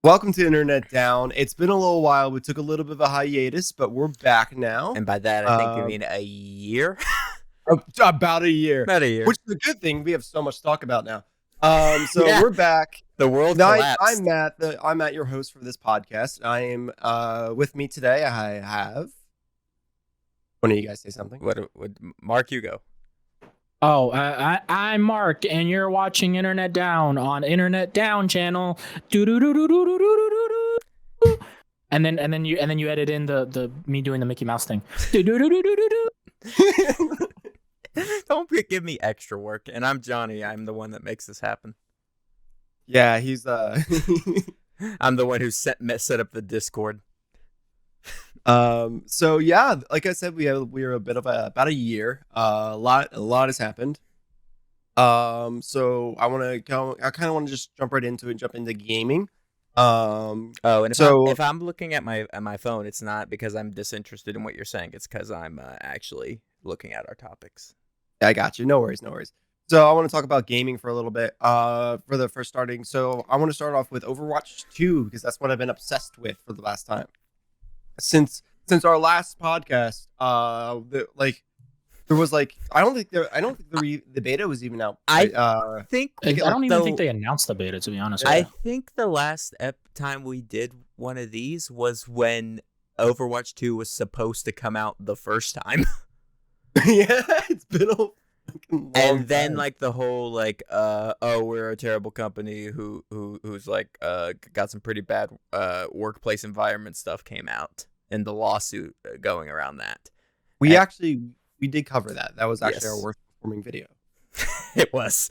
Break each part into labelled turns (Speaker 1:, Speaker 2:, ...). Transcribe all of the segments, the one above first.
Speaker 1: Welcome to Internet Down. It's been a little while. We took a little bit of a hiatus, but we're back now.
Speaker 2: And by that, I think you mean a year?
Speaker 1: About a year.
Speaker 2: About a year.
Speaker 1: Which is a good thing. We have so much to talk about now.
Speaker 2: Yeah.
Speaker 1: We're back.
Speaker 2: The world collapsed.
Speaker 1: I'm Matt, your host for this podcast. I am with me today. I have. One of you guys say something.
Speaker 2: What Mark, you go.
Speaker 3: Oh, I'm Mark, and you're watching Internet Down on Internet Down channel. And then you edit in the me doing the Mickey Mouse thing.
Speaker 2: Don't give me extra work. And I'm Johnny. I'm the one that makes this happen.
Speaker 1: Yeah, he's
Speaker 2: I'm the one who set up the Discord.
Speaker 1: So yeah, like I said, we're a bit of about a year. A lot has happened. So I kind of want to just jump right into it, jump into gaming.
Speaker 2: And if I'm looking at my phone, it's not because I'm disinterested in what you're saying. It's because I'm actually looking at our topics.
Speaker 1: I got you. No worries. So I want to talk about gaming for a little bit. For the first starting, so I want to start off with Overwatch 2 because that's what I've been obsessed with for the last time. Since our last podcast, there was I don't think the beta was even out.
Speaker 3: I don't even think they announced the beta, to be honest.
Speaker 2: I think the last time we did one of these was when Overwatch 2 was supposed to come out the first time.
Speaker 1: Yeah, it's been a long
Speaker 2: and then
Speaker 1: time.
Speaker 2: The whole we're a terrible company who's got some pretty bad workplace environment stuff came out, and the lawsuit going around that.
Speaker 1: We did cover that. That was actually our worst performing video.
Speaker 2: It was.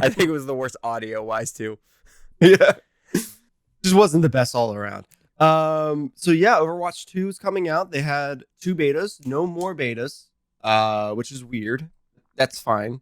Speaker 2: I think it was the worst audio wise too.
Speaker 1: Yeah, just wasn't the best all around. So yeah, Overwatch 2 is coming out. They had 2 betas, no more betas, which is weird. That's fine.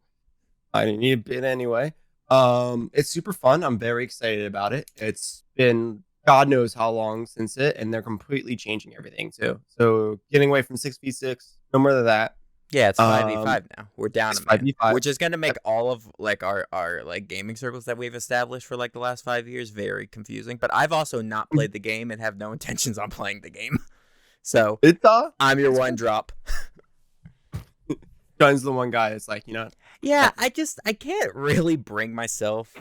Speaker 1: I didn't need a beta anyway. It's super fun. I'm very excited about it. It's been God knows how long since it, and they're completely changing everything too. So getting away from 6v6, no more of that.
Speaker 2: Yeah, it's 5v5 now. We're down a man,
Speaker 1: 5v5.
Speaker 2: which is going to make all of our gaming circles that we've established for the last 5 years very confusing. But I've also not played the game and have no intentions on playing the game. So I'm your one drop.
Speaker 1: John's the one guy that's
Speaker 2: Yeah, I can't really bring myself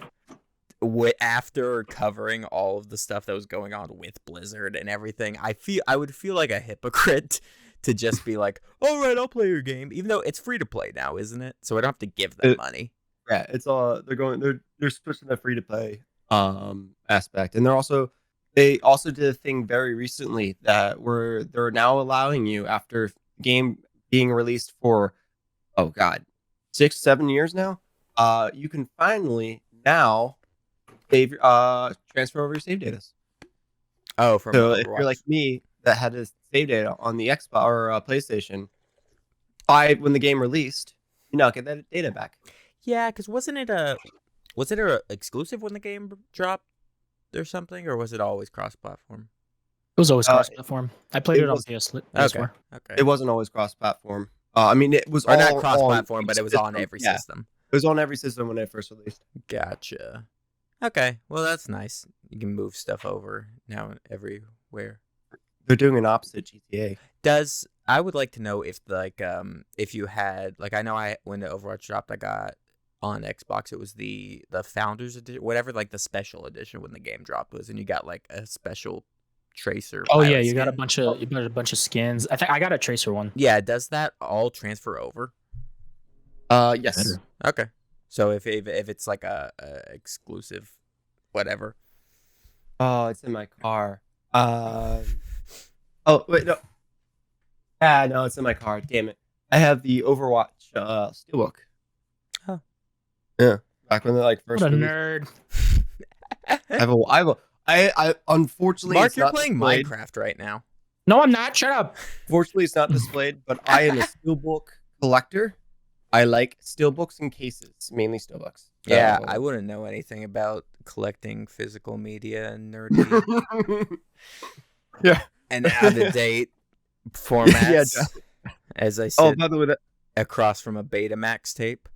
Speaker 2: after covering all of the stuff that was going on with Blizzard and everything. I would feel like a hypocrite to just be like, all right, I'll play your game, even though it's free to play now, isn't it? So I don't have to give them money.
Speaker 1: Yeah, it's all they're switching the free to play aspect, and they also did a thing very recently that they're now allowing you, after game being released for 6-7 years now, you can finally now transfer over your save data.
Speaker 2: Oh,
Speaker 1: so Overwatch. If you're like me that had to save data on the Xbox or PlayStation 5 when the game released, get that data back.
Speaker 2: Yeah, because wasn't it a exclusive when the game dropped or something, or was it always cross-platform?
Speaker 3: It was always cross-platform. I played it on PS4.
Speaker 2: Okay.
Speaker 1: It wasn't always cross-platform. It was
Speaker 2: not cross-platform, but it was on every system.
Speaker 1: It was on every system when it first released.
Speaker 2: Gotcha. Okay, well that's nice. You can move stuff over now everywhere.
Speaker 1: They're doing an opposite GTA.
Speaker 2: I would like to know if if you had I know when the Overwatch dropped, I got on Xbox, it was the Founders Edition, whatever the special edition when the game dropped was, and you got a special Tracer.
Speaker 3: Oh yeah, you got a bunch of skins. I think I got a Tracer one.
Speaker 2: Yeah, does that all transfer over?
Speaker 1: Yes.
Speaker 3: Better.
Speaker 2: Okay. So if it's a exclusive, whatever.
Speaker 1: Oh, it's in my car. Oh wait, no. No, it's in my car. Damn it! I have the Overwatch Steelbook.
Speaker 2: Oh.
Speaker 1: Yeah, back when they first.
Speaker 3: What a nerd!
Speaker 1: I unfortunately.
Speaker 2: Mark, you're playing Minecraft right now.
Speaker 3: No, I'm not. Shut up.
Speaker 1: Fortunately, it's not displayed, but I am a Steelbook collector. I like steelbooks and cases, mainly steelbooks.
Speaker 2: Yeah, I wouldn't know anything about collecting physical media and nerdy.
Speaker 1: Yeah.
Speaker 2: And out-of-date formats, as I said,
Speaker 1: by the way,
Speaker 2: across from a Betamax tape.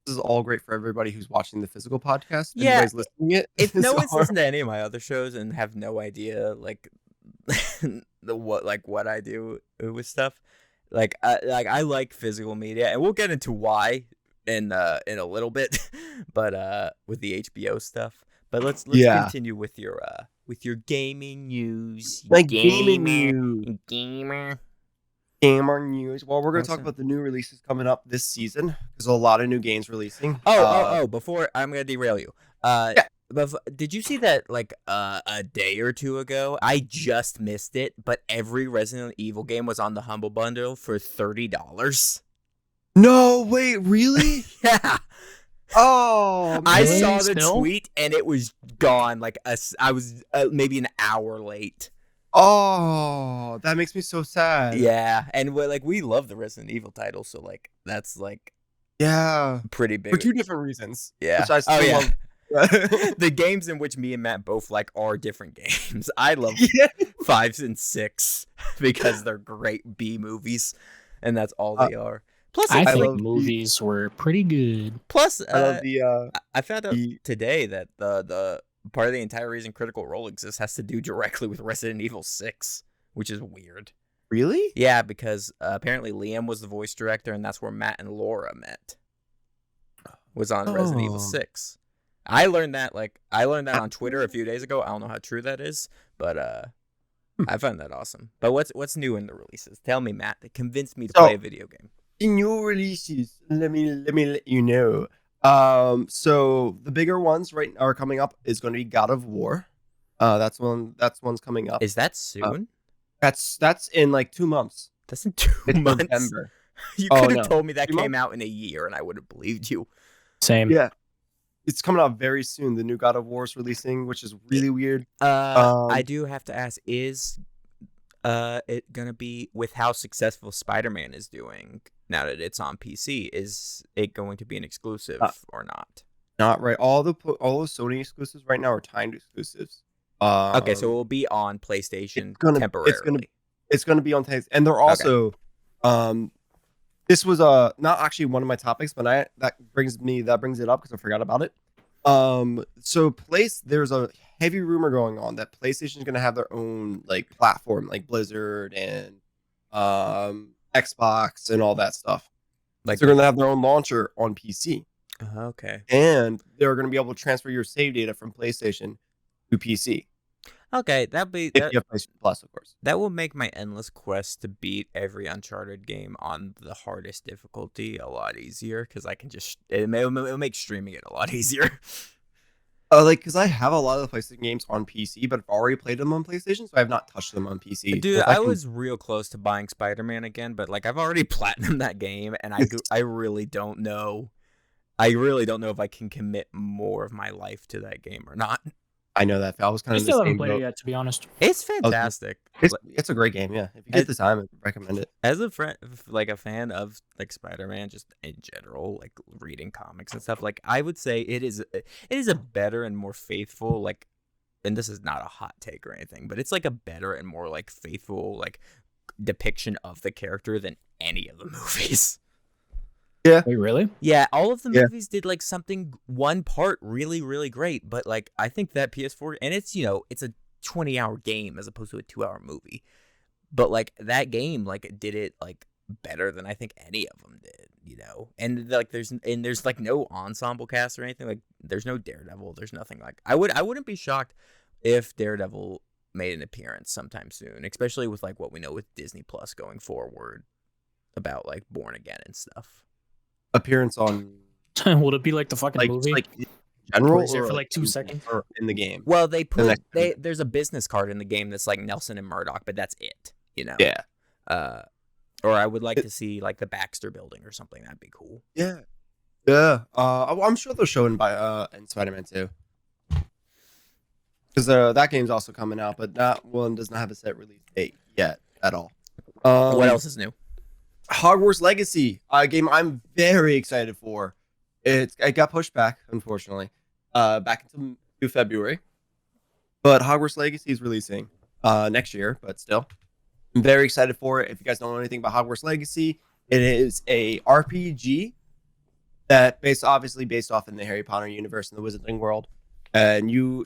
Speaker 1: This is all great for everybody who's watching the physical podcast.
Speaker 2: Yeah,
Speaker 1: Anybody's listening it.
Speaker 2: if no
Speaker 1: So
Speaker 2: one's listened to any of my other shows and have no idea like what I do with stuff, I like physical media, and we'll get into why in a little bit, but with the HBO stuff. But let's continue with your gaming news.
Speaker 1: Like gaming news.
Speaker 2: Gamer.
Speaker 1: Gamer news. Well, we're going to talk
Speaker 2: Awesome.
Speaker 1: about the new releases coming up this season. There's a lot of new games releasing.
Speaker 2: Before I'm going to derail you. Did you see that like a day or two ago? I just missed it, but every Resident Evil game was on the Humble Bundle for $30.
Speaker 1: No, wait, really?
Speaker 2: Yeah.
Speaker 1: Oh, man.
Speaker 2: I saw the
Speaker 3: Still?
Speaker 2: tweet and it was gone. Like I was maybe an hour late.
Speaker 1: Oh, that makes me so sad.
Speaker 2: Yeah, and we love the Resident Evil title, so like that's like
Speaker 1: Yeah.
Speaker 2: pretty big
Speaker 1: For two different reasons.
Speaker 2: Yeah.
Speaker 1: Which I still love.
Speaker 2: The games in which me and Matt both like are different games. I love
Speaker 1: Yeah.
Speaker 2: 5 and 6 because they're great B movies, and that's all they are. Plus,
Speaker 3: I
Speaker 2: it's
Speaker 3: think
Speaker 1: love
Speaker 3: movies were pretty good.
Speaker 2: plus
Speaker 1: I love the
Speaker 2: I found out
Speaker 1: the-
Speaker 2: today that the part of the entire reason Critical Role exists has to do directly with Resident Evil 6, which is weird.
Speaker 1: Really?
Speaker 2: Yeah, because apparently Liam was the voice director, and that's where Matt and Laura met. Was on Resident Evil
Speaker 1: Oh.
Speaker 2: 6. I learned that on Twitter a few days ago. I don't know how true that is, but I found that awesome. But what's new in the releases? Tell me, Matt. That convinced me to play a video game.
Speaker 1: The new releases, let me let you know. So the bigger ones are coming up is going to be God of War. That's one's coming up.
Speaker 2: Is that soon?
Speaker 1: That's in like 2 months.
Speaker 2: That's in 2
Speaker 1: It's
Speaker 2: months.
Speaker 1: November.
Speaker 2: You
Speaker 1: Oh,
Speaker 2: could have
Speaker 1: no.
Speaker 2: told me that
Speaker 1: 3
Speaker 2: came out in a year, and I would have believed you.
Speaker 3: Same.
Speaker 1: Yeah. It's coming out very soon. The new God of War is releasing, which is really weird.
Speaker 2: I do have to ask: is it gonna be with how successful Spider-Man is doing now that it's on PC? Is it going to be an exclusive or not?
Speaker 1: Not right. All the Sony exclusives right now are timed exclusives.
Speaker 2: Okay, so it will be on PlayStation
Speaker 1: it's gonna-
Speaker 2: temporarily.
Speaker 1: It's going to be on taste, and they're also this was not actually one of my topics, but that brings it up because I forgot about it. So there's a heavy rumor going on that PlayStation is going to have their own like platform, like Blizzard and Xbox and all that stuff.
Speaker 2: Like
Speaker 1: They're going to have their own launcher on PC,
Speaker 2: okay,
Speaker 1: and they're going to be able to transfer your save data from PlayStation to PC
Speaker 2: okay,
Speaker 1: if you have PlayStation Plus, of course.
Speaker 2: that will make my endless quest to beat every Uncharted game on the hardest difficulty a lot easier because I can just it'll make streaming it a lot easier.
Speaker 1: Because I have a lot of the PlayStation games on PC, but I've already played them on PlayStation, so I have not touched them on PC.
Speaker 2: Dude,
Speaker 1: So if
Speaker 2: I
Speaker 1: can-
Speaker 2: was real close to buying Spider-Man again, but like I've already platinumed that game, and I really don't know. I really don't know if I can commit more of my life to that game or not.
Speaker 1: I know that. I was kind
Speaker 3: I
Speaker 1: of
Speaker 3: still
Speaker 1: the
Speaker 3: haven't
Speaker 1: same
Speaker 3: played it
Speaker 1: boat.
Speaker 3: yet, to be honest.
Speaker 2: It's fantastic.
Speaker 1: It's a great game, yeah. If you get the time, I recommend it.
Speaker 2: As a friend, like a fan of like Spider-Man, just in general, like reading comics and stuff, like I would say it is a better and more faithful, like, and this is not a hot take or anything, but it's like a better and more like faithful like depiction of the character than any of the movies.
Speaker 3: Wait, really?
Speaker 2: Yeah, all of the
Speaker 1: Yeah.
Speaker 2: movies did like one part really, really great, but like I think that PS4, and it's it's a 20-hour game as opposed to a 2-hour movie, but like that game like did it like better than I think any of them did, and like there's like no ensemble cast or anything, like there's no Daredevil, there's nothing. Like I wouldn't be shocked if Daredevil made an appearance sometime soon, especially with like what we know with Disney Plus going forward about like Born Again and stuff.
Speaker 1: Appearance on
Speaker 3: Would it be like the fucking movie?
Speaker 1: like in general,
Speaker 3: Or is it
Speaker 1: or
Speaker 3: for, like, 2
Speaker 1: in-
Speaker 3: seconds?
Speaker 1: or in the game.
Speaker 2: Well,
Speaker 1: next
Speaker 2: there's a business card in the game that's like Nelson and Murdoch, but that's it,
Speaker 1: Yeah,
Speaker 2: Or I would like to see like the Baxter Building or something. That'd be cool.
Speaker 1: yeah. I'm sure they'll show in Spider-Man 2. Because that game's also coming out, but that one does not have a set release date yet at all.
Speaker 2: What else is new?
Speaker 1: Hogwarts Legacy, a game I'm very excited for. It got pushed back, unfortunately, back into February. But Hogwarts Legacy is releasing next year, but still. I'm very excited for it. If you guys don't know anything about Hogwarts Legacy, it is a RPG that obviously based off in the Harry Potter universe and the Wizarding world, and you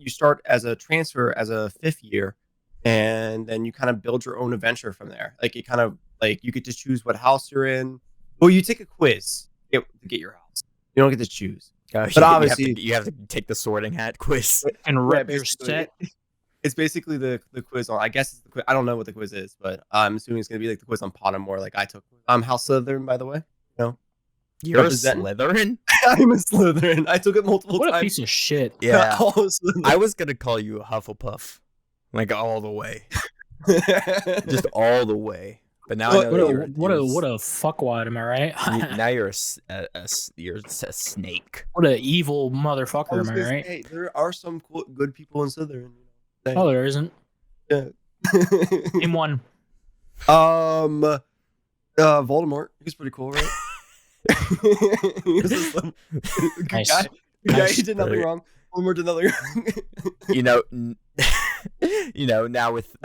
Speaker 1: start as a transfer as a 5th year, and then you kind of build your own adventure from there. Like it kind of like you get to choose what house you're in. Well, you take a quiz to get your house. You don't get to choose. But obviously,
Speaker 2: you have to take the Sorting Hat quiz.
Speaker 3: And rep your set.
Speaker 1: It's basically the quiz on. I guess it's the quiz. I don't know what the quiz is, but I'm assuming it's gonna be like the quiz on Pottermore, like I took. I'm House Slytherin, by the way. No,
Speaker 2: you're a Slytherin.
Speaker 1: I'm a Slytherin. I took it multiple times.
Speaker 3: What a piece of shit.
Speaker 2: Yeah, I was gonna call you a Hufflepuff, like all the way, just all the way. But now I know
Speaker 3: what a fuckwad, am I right?
Speaker 2: Now you're a snake.
Speaker 3: What a evil motherfucker, am I right?
Speaker 1: Hey, there are some good people in Slytherin.
Speaker 3: Oh, there isn't.
Speaker 1: Yeah.
Speaker 3: Name one.
Speaker 1: Voldemort. He's pretty cool, right? He was just good
Speaker 3: nice.
Speaker 1: guy. Good guy. He did nothing wrong. Voldemort did nothing wrong.
Speaker 2: Now with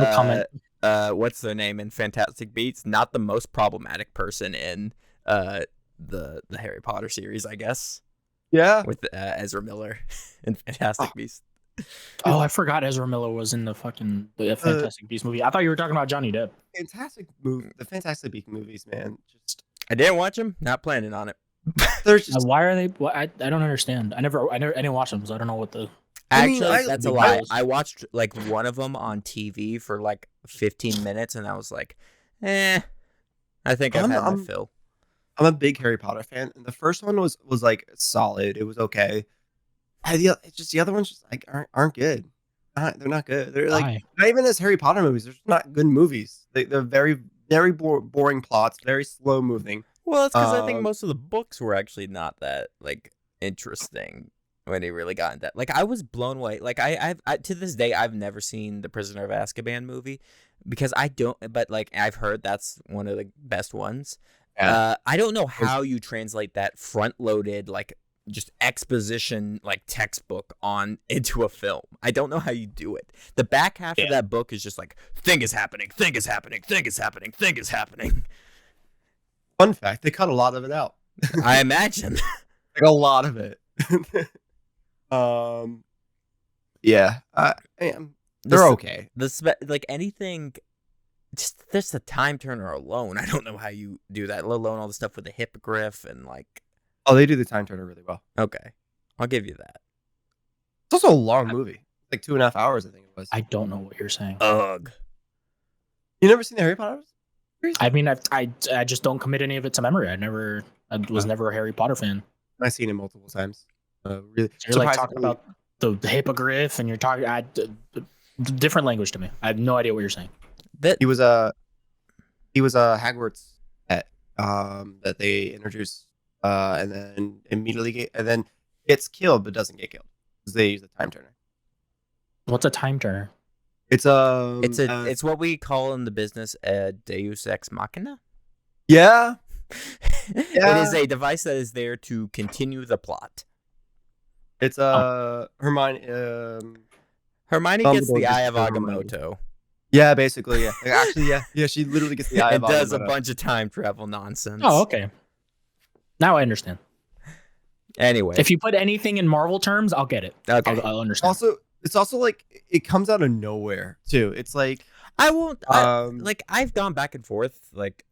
Speaker 2: what's their name in Fantastic Beasts? Not the most problematic person in the Harry Potter series, I guess.
Speaker 1: Yeah.
Speaker 2: With Ezra Miller in Fantastic Beasts.
Speaker 3: Oh, I forgot Ezra Miller was in the Fantastic Beasts movie. I thought you were talking about Johnny Depp.
Speaker 1: Fantastic movie. The Fantastic Beasts movies, man.
Speaker 2: I didn't watch them. Not planning on it.
Speaker 3: There's just, why are they? I don't understand. I didn't watch them, so I don't know what the.
Speaker 2: Actually, that's a lie. I watched like one of them on TV for like 15 minutes, and I was like, I think I've had my fill.
Speaker 1: I'm a big Harry Potter fan, and the first one was like solid. It was okay. It's just the other ones just like aren't good. They're not good. They're like not even as Harry Potter movies. They're just not good movies. They're very very boring plots, very slow moving.
Speaker 2: Well, it's because I think most of the books were actually not that like interesting when he really got into that. Like I was blown away. Like I to this day I've never seen the Prisoner of Azkaban movie because I don't. But like I've heard that's one of the best ones. Yeah. I don't know how you translate that front-loaded like just exposition like textbook on into a film. I don't know how you do it. The back half of that book is just like thing is happening.
Speaker 1: Fun fact: they cut a lot of it out.
Speaker 2: I imagine,
Speaker 1: like a lot of it. Yeah, they're okay.
Speaker 2: Like anything. Just the time turner alone. I don't know how you do that. Let alone all the stuff with the hippogriff and like.
Speaker 1: Oh, they do the time turner really well.
Speaker 2: Okay, I'll give you that.
Speaker 1: It's also a long movie, like 2.5 hours, I think it was.
Speaker 3: I don't know what you're saying.
Speaker 2: Ugh.
Speaker 1: You never seen the Harry Potter series?
Speaker 3: I mean, I just don't commit any of it to memory. I was never a Harry Potter fan.
Speaker 1: I've seen it multiple times. Really,
Speaker 3: so you're like talking about the hippogriff, and you're talking different language to me. I have no idea what you're saying.
Speaker 1: He was a Hogwarts pet that they introduced, and then immediately gets killed, but doesn't get killed because they use the time turner.
Speaker 3: What's a time turner?
Speaker 1: It's
Speaker 2: what we call in the business a Deus Ex Machina.
Speaker 1: Yeah.
Speaker 2: It is a device that is there to continue the plot.
Speaker 1: It's Hermione.
Speaker 2: Hermione gets the Eye of Agamotto.
Speaker 1: Yeah, basically, yeah. Like, actually, yeah. She literally gets the Eye of Agamotto.
Speaker 2: It does a bunch of time travel nonsense.
Speaker 3: Oh, okay. Now I understand.
Speaker 2: Anyway,
Speaker 3: if you put anything in Marvel terms, I'll get it.
Speaker 2: Okay,
Speaker 3: I'll understand.
Speaker 1: It's also like it comes out of nowhere too. It's like
Speaker 2: I've gone back and forth like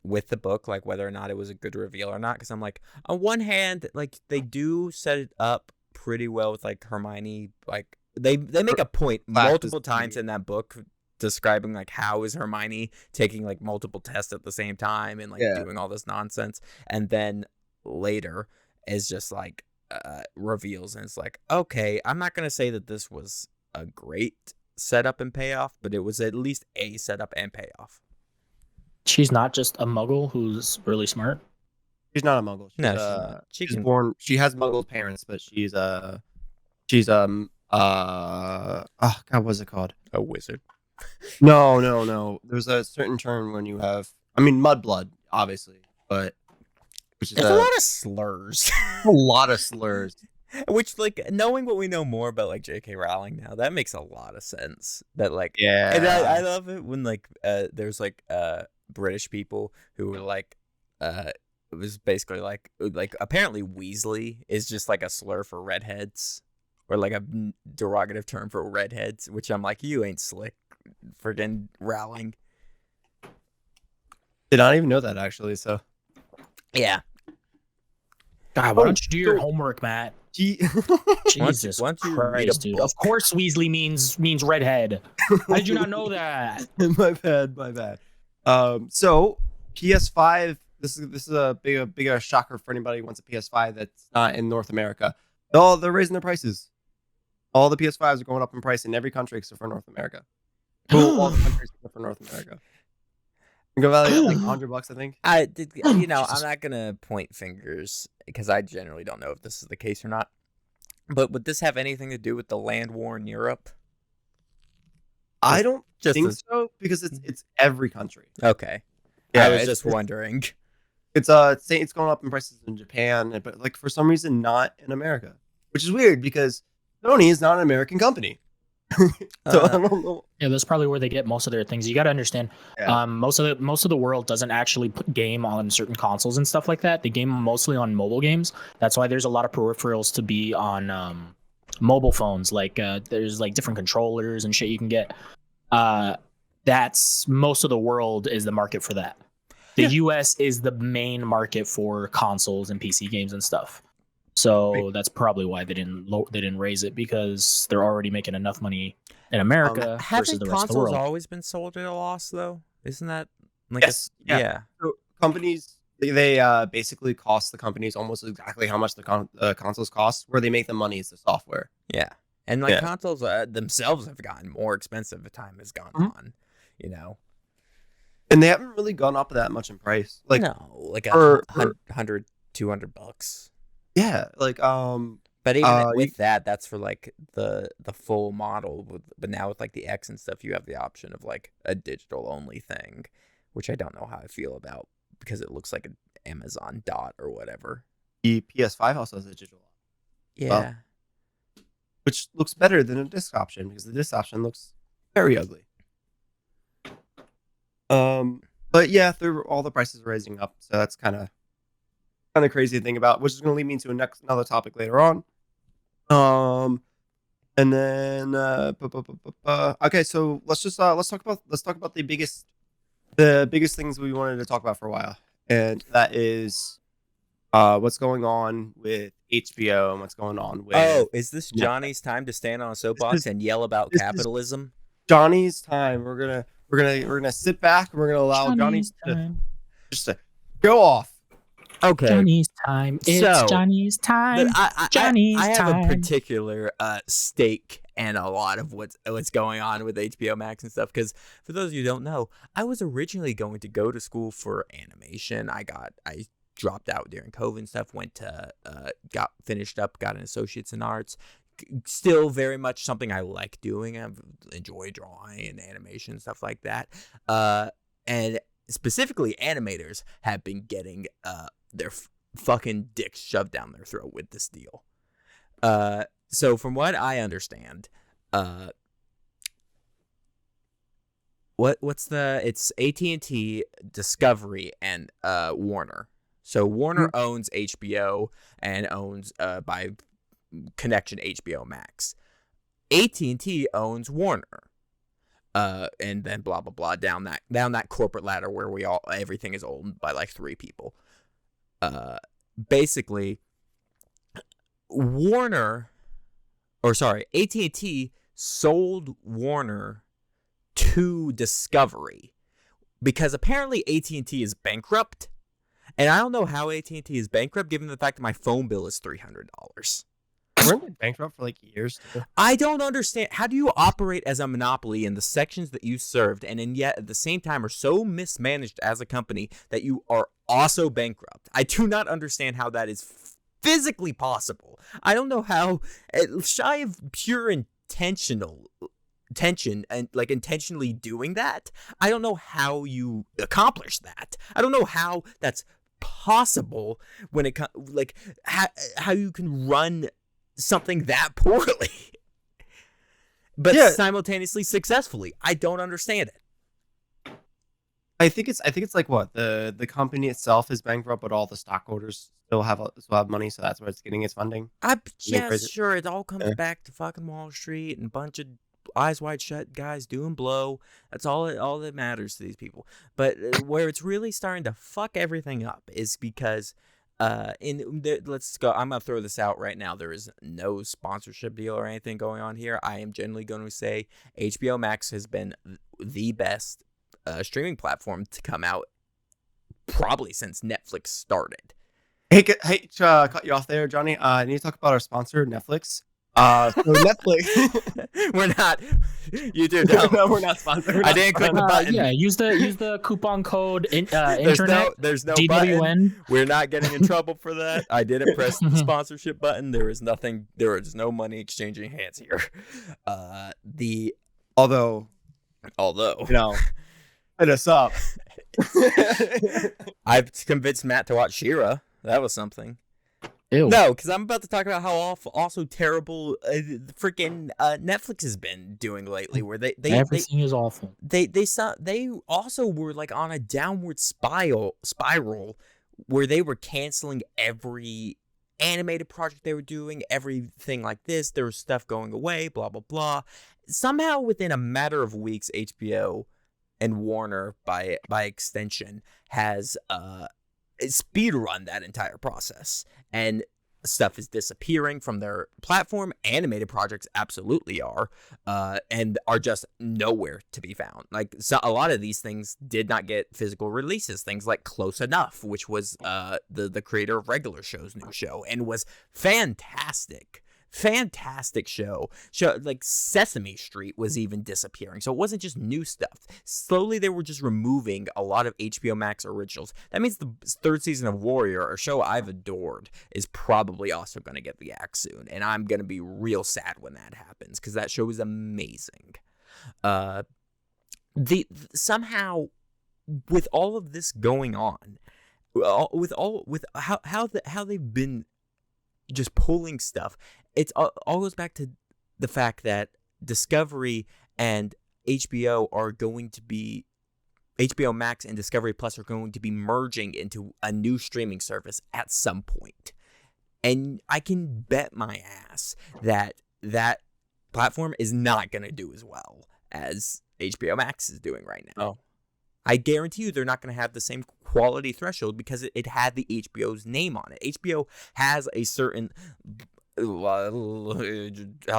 Speaker 2: with the book, like whether or not it was a good reveal or not. Because I'm like, on one hand, like they do set it up pretty well with like Hermione, like they make a point multiple times in that book describing like how is Hermione taking like multiple tests at the same time and like doing all this nonsense, and then later is just like reveals, and it's like, okay, I'm not gonna say that this was a great setup and payoff, but it was at least a setup and payoff.
Speaker 3: She's not just a muggle who's really smart.
Speaker 1: She's not a muggle. She's born. She has muggle parents, but she's oh god, what's it called?
Speaker 2: A wizard.
Speaker 1: No. There's a certain term when you have, I mean, mudblood, obviously, but
Speaker 2: it's a lot of slurs.
Speaker 1: A lot of slurs.
Speaker 2: Which, like, knowing what we know more about, like, J.K. Rowling now, that makes a lot of sense. That, like, and I love it when, like, there's, like, British people who were, like, was basically like apparently Weasley is just like a slur for redheads, or like a derogative term for redheads, which I'm like, you ain't slick, friggin' Rowling.
Speaker 1: Did not even know that actually. So
Speaker 2: Yeah.
Speaker 3: God, why don't you do your homework, Matt? Jesus
Speaker 2: once you
Speaker 3: Christ, dude. Of course Weasley means redhead. How did you not know that?
Speaker 1: my bad. So PS5. This is a big shocker for anybody who wants a PS5 that's not in North America. Oh, they're raising their prices. All the PS5s are going up in price in every country except for North America. Well, all the countries except for North America. Go value like $100, I think.
Speaker 2: I'm not gonna point fingers because I generally don't know if this is the case or not. But would this have anything to do with the land war in Europe?
Speaker 1: I don't think so, because it's every country.
Speaker 2: Okay. Yeah, I was just wondering.
Speaker 1: It's going up in prices in Japan, but like for some reason not in America, which is weird because Sony is not an American company. So I don't know.
Speaker 3: Yeah, that's probably where they get most of their things. You got to understand, most of the world doesn't actually game on certain consoles and stuff like that. They game mostly on mobile games. That's why there's a lot of peripherals to be on mobile phones. Like there's like different controllers and shit you can get. That's most of the world is the market for that. The US is the main market for consoles and PC games and stuff. So that's probably why they didn't raise it, because they're already making enough money in America versus the rest of the world.
Speaker 2: Consoles always been sold at a loss, though? Isn't that like
Speaker 1: yes? Yeah. So companies, they basically cost the companies almost exactly how much the consoles cost. Where they make the money is the software.
Speaker 2: Yeah, and like consoles themselves have gotten more expensive as time has gone on. You know,
Speaker 1: and they haven't really gone up that much in price. Like
Speaker 2: like $100, $200.
Speaker 1: Yeah, like
Speaker 2: but even with that, that's for like the full model. But now with like the X and stuff, you have the option of like a digital only thing, which I don't know how I feel about, because it looks like an Amazon Dot or whatever.
Speaker 1: The PS5 also has a digital.
Speaker 2: Yeah,
Speaker 1: which looks better than a disc option, because the disc option looks very ugly. But yeah, all the prices are rising up, so that's kind of crazy to think about, which is going to lead me to another topic later on. And then okay, so let's talk about the biggest things we wanted to talk about for a while, and that is what's going on with HBO and what's going on with.
Speaker 2: Oh, is this Johnny's time to stand on a soapbox and yell about capitalism?
Speaker 1: Johnny's time. We're gonna sit back and we're gonna allow Johnny to go off.
Speaker 2: Okay.
Speaker 3: Johnny's time. It's Johnny's time. Johnny's
Speaker 2: time. I have
Speaker 3: time.
Speaker 2: a particular stake and a lot of what's going on with HBO Max and stuff. Because for those of you who don't know, I was originally going to go to school for animation. I dropped out during COVID and stuff. Went to got finished up. Got an associate's in arts. Still very much something I like doing. I enjoy drawing and animation and stuff like that. And specifically, animators have been getting their fucking dicks shoved down their throat with this deal. So from what I understand, it's AT&T, Discovery, and Warner. So Warner owns HBO and owns by connection HBO Max. AT&T owns Warner. And then blah blah blah down that corporate ladder where everything is owned by like three people. Basically, AT&T sold Warner to Discovery because apparently AT&T is bankrupt, and I don't know how AT&T is bankrupt given the fact that my phone bill is $300.
Speaker 1: Weren't they bankrupt for like years?
Speaker 2: I don't understand. How do you operate as a monopoly in the sections that you served, and yet at the same time are so mismanaged as a company that you are also bankrupt? I do not understand how that is physically possible. I don't know how, shy of pure tension and like intentionally doing that, I don't know how you accomplish that. I don't know how that's possible when it like how you can run something that poorly but simultaneously successfully. I don't understand it.
Speaker 1: I think it's like what the company itself is bankrupt, but all the stockholders still have money, so that's why it's getting its funding.
Speaker 2: Yes, sure. It all comes
Speaker 1: Yeah.
Speaker 2: back to fucking Wall Street and a bunch of eyes wide shut guys doing blow. That's all that matters to these people. But where it's really starting to fuck everything up is because let's go. I'm gonna throw this out right now. There is no sponsorship deal or anything going on here. I am generally going to say HBO Max has been the best streaming platform to come out probably since Netflix started.
Speaker 1: Hey, cut you off there, Johnny. I need to talk about our sponsor, Netflix. So Netflix.
Speaker 2: We're not. You do. Don't.
Speaker 1: No, we're not sponsored.
Speaker 2: I didn't click the button.
Speaker 3: Yeah, use the coupon code
Speaker 2: There's
Speaker 3: internet.
Speaker 2: there's no
Speaker 3: DWN.
Speaker 2: button. We're not getting in trouble for that. I didn't press the sponsorship button. There is nothing. There is no money exchanging hands here.
Speaker 1: Although hit us up.
Speaker 2: I've convinced Matt to watch She-Ra. That was something.
Speaker 3: Ew.
Speaker 2: No, because I'm about to talk about how awful, also terrible, freaking Netflix has been doing lately. Where
Speaker 3: everything is awful.
Speaker 2: They also were like on a downward spiral where they were canceling every animated project they were doing, everything like this. There was stuff going away, blah blah blah. Somehow, within a matter of weeks, HBO and Warner, by extension, has speed run that entire process, and stuff is disappearing from their platform. Animated projects absolutely are, and are just nowhere to be found. Like, so a lot of these things did not get physical releases. Things like Close Enough, which was the creator of Regular Show's new show, and was fantastic show. Like Sesame Street was even disappearing, so it wasn't just new stuff. Slowly they were just removing a lot of HBO Max originals. That means the third season of Warrior, a show I've adored, is probably also going to get the axe soon, and I'm going to be real sad when that happens, because that show is amazing. Somehow, with all of this going on, with how they've been just pulling stuff, it's all goes back to the fact that Discovery and HBO are going to be, HBO Max and Discovery Plus are going to be merging into a new streaming service at some point. And I can bet my ass that that platform is not going to do as well as HBO Max is doing right now.
Speaker 1: Oh.
Speaker 2: I guarantee you they're not going to have the same quality threshold because it had the HBO's name on it. HBO has a certain House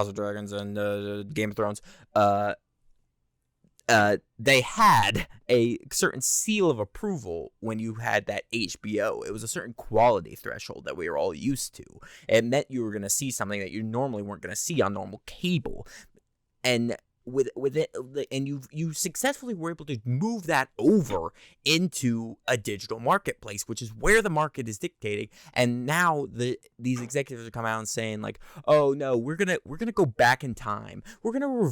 Speaker 2: of Dragons and Game of Thrones. They had a certain seal of approval when you had that HBO. It was a certain quality threshold that we were all used to. It meant you were going to see something that you normally weren't going to see on normal cable. And with it, and you successfully were able to move that over into a digital marketplace, which is where the market is dictating. And now these executives are coming out and saying like, oh no, we're gonna go back in time. We're gonna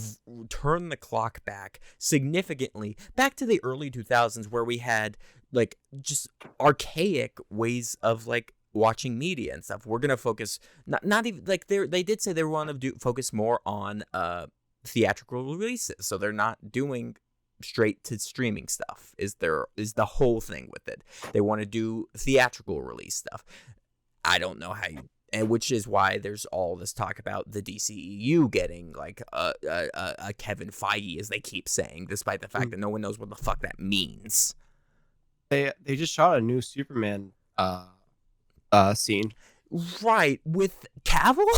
Speaker 2: turn the clock back significantly, back to the early 2000s, where we had like just archaic ways of like watching media and stuff. We're gonna focus not even like they did say they want to focus more on theatrical releases, so they're not doing straight to streaming stuff is the whole thing with it. They want to do theatrical release stuff. I don't know how you, and which is why there's all this talk about the DCEU getting like a Kevin Feige, as they keep saying, despite the fact that no one knows what the fuck that means.
Speaker 1: They just shot a new Superman scene,
Speaker 2: right, with Cavill.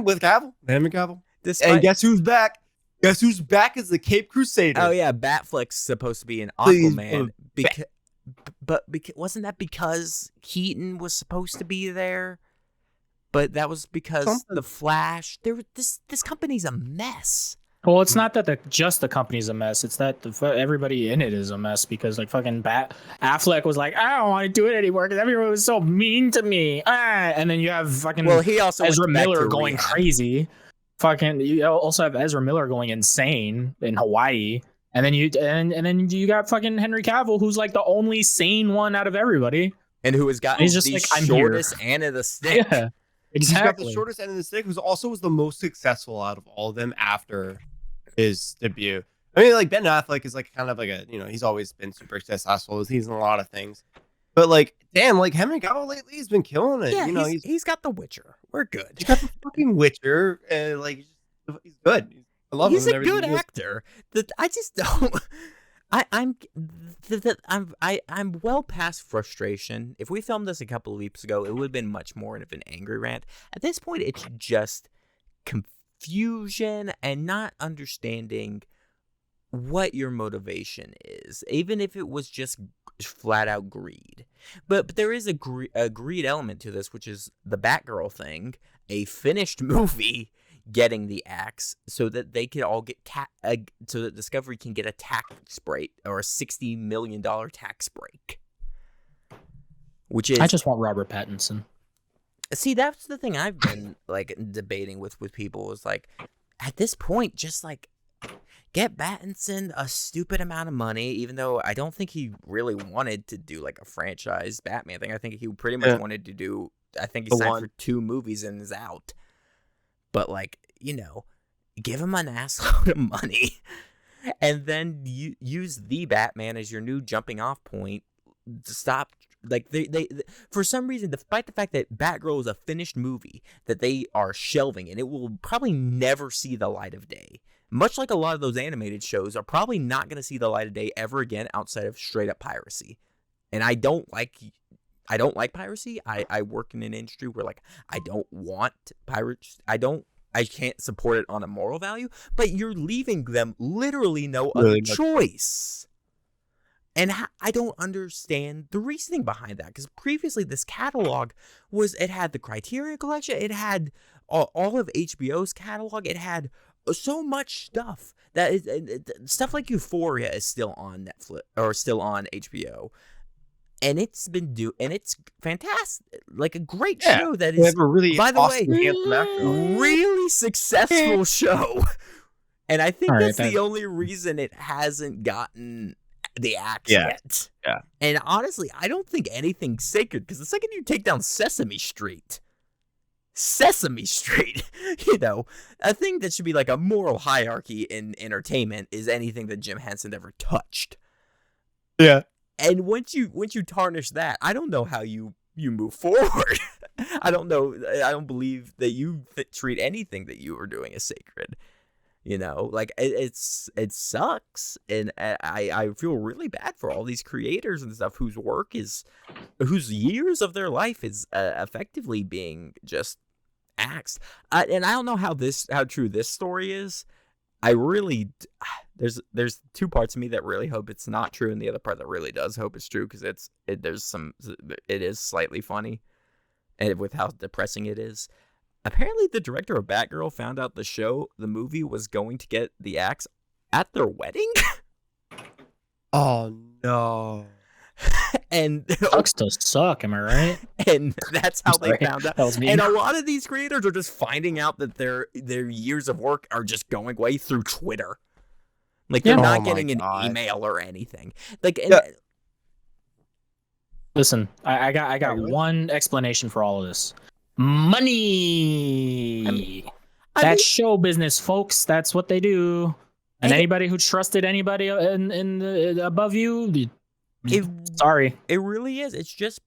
Speaker 1: with Cavill, Henry Cavill.
Speaker 2: And
Speaker 1: guess who's back? Guess who's back is the Cape Crusader.
Speaker 2: Oh yeah, Batfleck's supposed to be an Aquaman. But wasn't that because Keaton was supposed to be there? But that was because the Flash. This company's a mess.
Speaker 3: Well, it's not that just the company's a mess. It's that everybody in it is a mess, because like fucking Affleck was like, I don't want to do it anymore because everyone was so mean to me. And then you have fucking
Speaker 2: he also
Speaker 3: Ezra Miller going crazy. Fucking, you also have Ezra Miller going insane in Hawaii, and then you got fucking Henry Cavill, who's like the only sane one out of everybody,
Speaker 2: and who has gotten
Speaker 3: the
Speaker 2: like, shortest end of the stick.
Speaker 3: Yeah, exactly.
Speaker 1: He's got the shortest end of the stick, who also was the most successful out of all of them after his debut. I mean, like Ben Affleck is like kind of like a he's always been super successful. He's in a lot of things, but like damn, like Henry Cavill lately he's been killing it.
Speaker 2: Yeah,
Speaker 1: He's
Speaker 2: he's got The Witcher. We're good.
Speaker 1: he's got the fucking Witcher, and like he's good. I love
Speaker 2: He's
Speaker 1: him.
Speaker 2: a good actor. I just don't. I'm well past frustration. If we filmed this a couple of weeks ago, it would have been much more of an angry rant. At this point, it's just confusion and not understanding what your motivation is, even if it was just flat out greed. But there is a greed element to this, which is the Batgirl thing, a finished movie getting the axe so that they could all get so that Discovery can get a tax break or a $60 million tax break. Which is,
Speaker 3: I just want Robert Pattinson.
Speaker 2: See, that's the thing I've been like debating with people is like, at this point, just like get Pattinson a stupid amount of money, even though I don't think he really wanted to do like a franchise Batman thing. I think he pretty much wanted to do, I think he signed for 2 movies and is out. But like, give him an assload of money and then use the Batman as your new jumping off point to stop. Like they for some reason, despite the fact that Batgirl is a finished movie that they are shelving and it will probably never see the light of day. Much like a lot of those animated shows are probably not going to see the light of day ever again outside of straight up piracy. And I don't like piracy. I work in an industry where like I don't want pirates. I can't support it on a moral value, but you're leaving them literally no other choice. And I don't understand the reasoning behind that, because previously this catalog it had the Criterion Collection, it had all of HBO's catalog, it had so much stuff that stuff like Euphoria is still on Netflix or still on HBO. And it's fantastic, like a great show that is,
Speaker 1: really
Speaker 2: by the
Speaker 1: awesome,
Speaker 2: way, really successful show. And I think that's the only reason it hasn't gotten the axe yet.
Speaker 1: Yeah.
Speaker 2: And honestly, I don't think anything's sacred, because the second you take down Sesame Street, a thing that should be like a moral hierarchy in entertainment is anything that Jim Henson ever touched.
Speaker 1: Yeah.
Speaker 2: And once you tarnish that, I don't know how you move forward. I don't know. I don't believe that you treat anything that you are doing as sacred. Like it sucks, and I feel really bad for all these creators and stuff whose years of their life is effectively being just axed. And I don't know how true this story is. I really, there's 2 parts of me that really hope it's not true, and the other part that really does hope it's true, because it is slightly funny, and with how depressing it is. Apparently, the director of Batgirl found out the movie was going to get the axe at their wedding.
Speaker 1: Oh no!
Speaker 2: And
Speaker 3: Sucks to suck, am I right?
Speaker 2: And that's how they found out.
Speaker 3: That was me.
Speaker 2: And a lot of these creators are just finding out that their years of work are just going away through Twitter. Like they're not getting an email or anything. Like,
Speaker 3: listen, I got one explanation for all of this. Money. That's show business, folks. That's what they do. And anybody who trusted anybody above you, sorry.
Speaker 2: It really is. It's just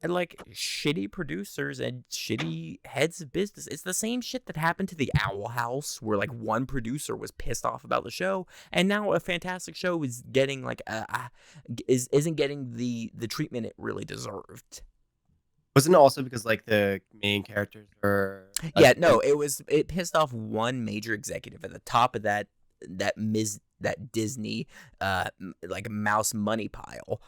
Speaker 2: like shitty producers and shitty heads of business. It's the same shit that happened to the Owl House, where like one producer was pissed off about the show, and now a fantastic show is getting like isn't getting the treatment it really deserved.
Speaker 1: Wasn't it also because like the main characters were?
Speaker 2: It pissed off one major executive at the top of that Disney like mouse money pile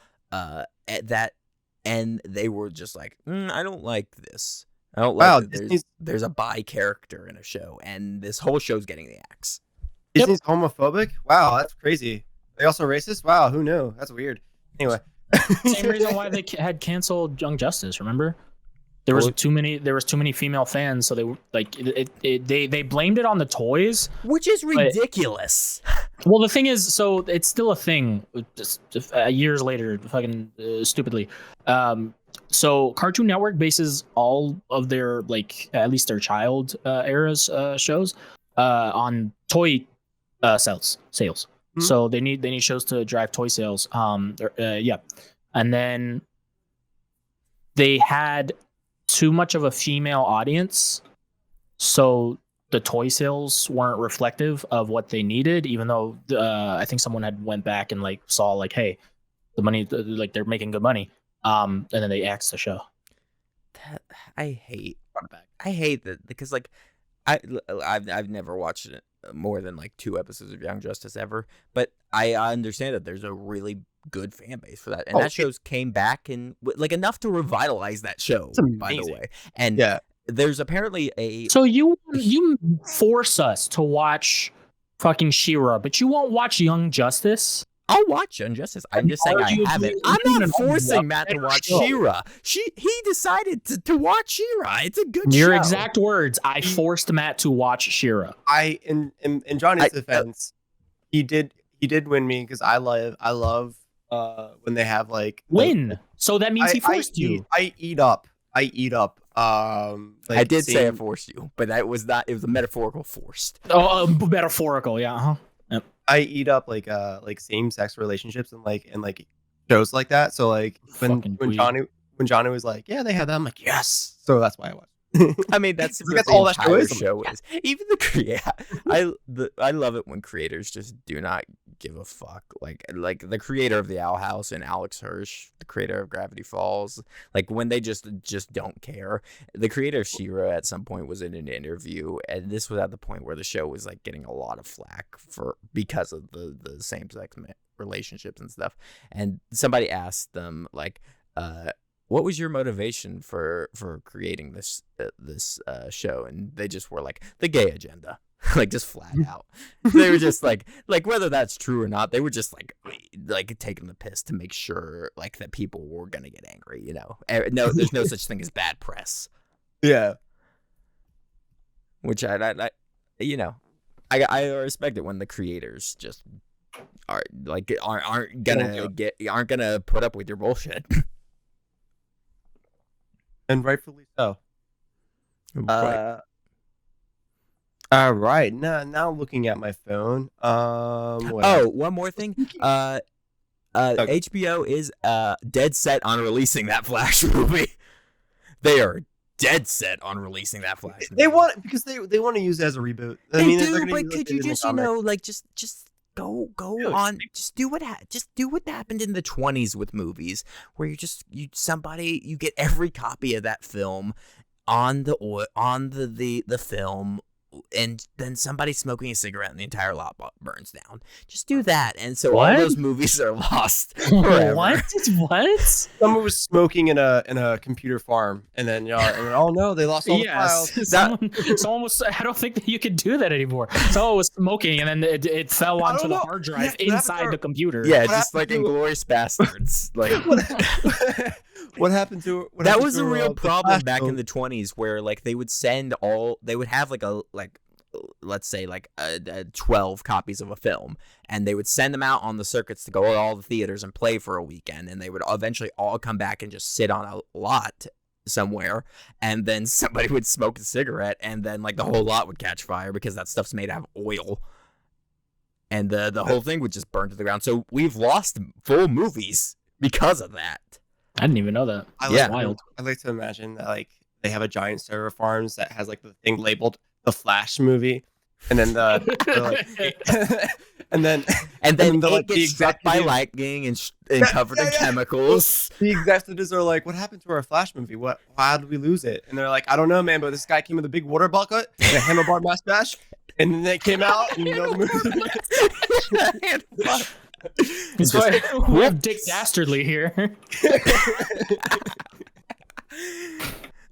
Speaker 2: and they were just like, I don't like this. I don't like that there's a bi character in a show, and this whole show's getting the axe.
Speaker 1: Disney's homophobic? Wow, that's crazy. They also racist? Wow, who knew? That's weird. Anyway.
Speaker 3: Same reason why they had canceled Young Justice. Remember, there was too many female fans, so they blamed it on the toys,
Speaker 2: which is ridiculous.
Speaker 3: Well, the thing is, so it's still a thing. Just years later, fucking stupidly. So Cartoon Network bases all of their at least their child era's shows on toy sales. So they need shows to drive toy sales. Yeah, and then they had too much of a female audience, so the toy sales weren't reflective of what they needed. Even though I think someone had went back and like saw like, hey, the money, like they're making good money. And then they axed the show.
Speaker 2: I hate that because like I've never watched it more than like 2 episodes of Young Justice ever, but I understand that there's a really good fan base for that, and that show's came back and like enough to revitalize that show. By the way, and there's apparently a.
Speaker 3: So you force us to watch fucking She-Ra, but you won't watch Young Justice.
Speaker 2: I'll watch Young Justice. I'm just saying I haven't. I'm not forcing Matt to watch She-Ra. He decided to watch She-Ra. It's a good show.
Speaker 3: Your exact words. I forced Matt to watch She-Ra.
Speaker 1: In Johnny's defense, he did win me because I love when they have like
Speaker 3: win. So that means he forced you.
Speaker 1: I eat up. Like
Speaker 2: I did say I forced you, but that was not. It was a metaphorical forced.
Speaker 3: Oh, metaphorical. Yeah. Uh-huh.
Speaker 1: I eat up like same-sex relationships and shows like that. So like when Johnny was like, yeah, they had that, I'm like, yes. So that's why I watched.
Speaker 2: I mean, that's
Speaker 1: all that
Speaker 2: show is. Even I love it when creators just do not give a fuck. Like the creator of the Owl House and Alex Hirsch, the creator of Gravity Falls, like when they just don't care. The creator of She-Ra at some point was in an interview, and this was at the point where the show was like getting a lot of flack because of the same-sex relationships and stuff. And somebody asked them like, what was your motivation for creating this show? And they just were like, the gay agenda. Like just flat out. They were just like whether that's true or not, they were just like taking the piss to make sure like that people were gonna get angry, you know. No, there's no such thing as bad press.
Speaker 1: Yeah.
Speaker 2: Which I you know, I respect it when the creators just aren't gonna put up with your bullshit.
Speaker 1: And rightfully so.
Speaker 2: Right.
Speaker 1: All right. Now looking at my phone.
Speaker 2: One more thing. Okay. HBO is dead set on releasing that Flash movie. They are dead set on releasing that Flash movie.
Speaker 1: They want because they want to use it as a reboot.
Speaker 2: But could you just just go on, just do what happened in the 20s with movies, where you get every copy of that film on the film, and then somebody smoking a cigarette and the entire lot burns down. Just do that, and so all those movies are lost forever.
Speaker 3: What?
Speaker 1: Someone was smoking in a computer farm, and then oh no, they lost all the files.
Speaker 3: Someone was. I don't think that you could do that anymore. Someone was smoking, and then it fell onto the hard drive inside the computer.
Speaker 2: Yeah, just like Inglourious Bastards. Like
Speaker 1: what happened to
Speaker 2: that was a real problem back in the 20s, where like they would have let's say 12 copies of a film, and they would send them out on the circuits to go to all the theaters and play for a weekend, and they would eventually all come back and just sit on a lot somewhere, and then somebody would smoke a cigarette, and then like the whole lot would catch fire because that stuff's made out of oil, and the whole thing would just burn to the ground. So we've lost full movies because of that.
Speaker 3: I didn't even know that.
Speaker 1: Wild. I like to imagine that like they have a giant server farms that has like the thing labeled the Flash movie, and then and then
Speaker 2: it gets struck by lightning and covered in chemicals.
Speaker 1: The executives are like, "What happened to our Flash movie? How did we lose it?" And they're like, "I don't know, man, but this guy came with a big water bucket and a handlebar mustache, and then they came out and the movie."
Speaker 3: It's why we have Dick Dastardly here.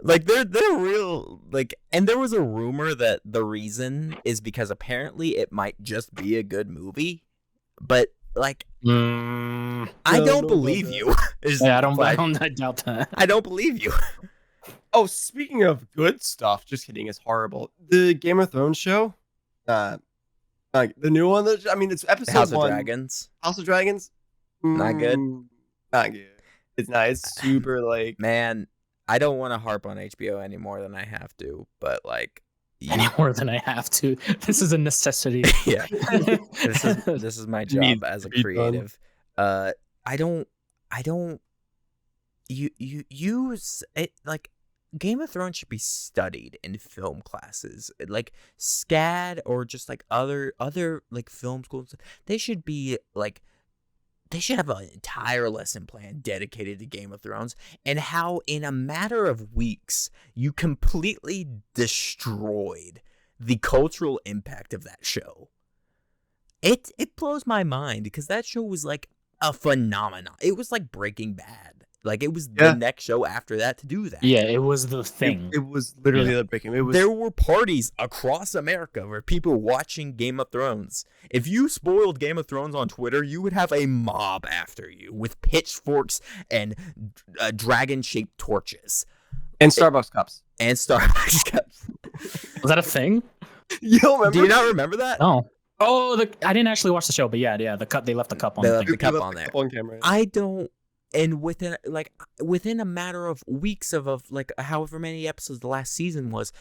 Speaker 2: Like they're real, like, and there was a rumor that the reason is because apparently it might just be a good movie, but like I don't believe you.
Speaker 3: I doubt that.
Speaker 2: I don't believe you.
Speaker 1: Oh, speaking of good stuff, just kidding, it's horrible. The Game of Thrones show, like the new one. It's episode
Speaker 2: House
Speaker 1: 1.
Speaker 2: House
Speaker 1: of Dragons.
Speaker 2: Not good.
Speaker 1: Not good. It's not. It's super like.
Speaker 2: Man, I don't want to harp on HBO any more than I have to, but like,
Speaker 3: any more than I have to. This is a necessity.
Speaker 2: Yeah. This is my
Speaker 1: Needs
Speaker 2: job as
Speaker 1: to
Speaker 2: a
Speaker 1: be done.
Speaker 2: creative. I don't you use it like Game of Thrones should be studied in film classes, like SCAD or just like other like film schools. They should be like they should have an entire lesson plan dedicated to Game of Thrones and how in a matter of weeks you completely destroyed the cultural impact of that show. It blows my mind because that show was like a phenomenon. It was like Breaking Bad. Like it was the next show after that to do that.
Speaker 3: Yeah, it was the thing.
Speaker 1: It was literally the breaking. It was.
Speaker 2: There were parties across America where people watching Game of Thrones. If you spoiled Game of Thrones on Twitter, you would have a mob after you with pitchforks and dragon-shaped torches.
Speaker 1: And Starbucks cups.
Speaker 2: And Starbucks cups.
Speaker 3: Was that a thing?
Speaker 1: You don't remember?
Speaker 2: Do you not remember that?
Speaker 3: No. Oh, I didn't actually watch the show, but yeah, the cup. They left the cup on.
Speaker 2: They
Speaker 3: the
Speaker 2: left
Speaker 3: thing.
Speaker 2: the cup on there.
Speaker 1: On camera.
Speaker 2: I don't. And within a matter of weeks of like however many episodes the last season was,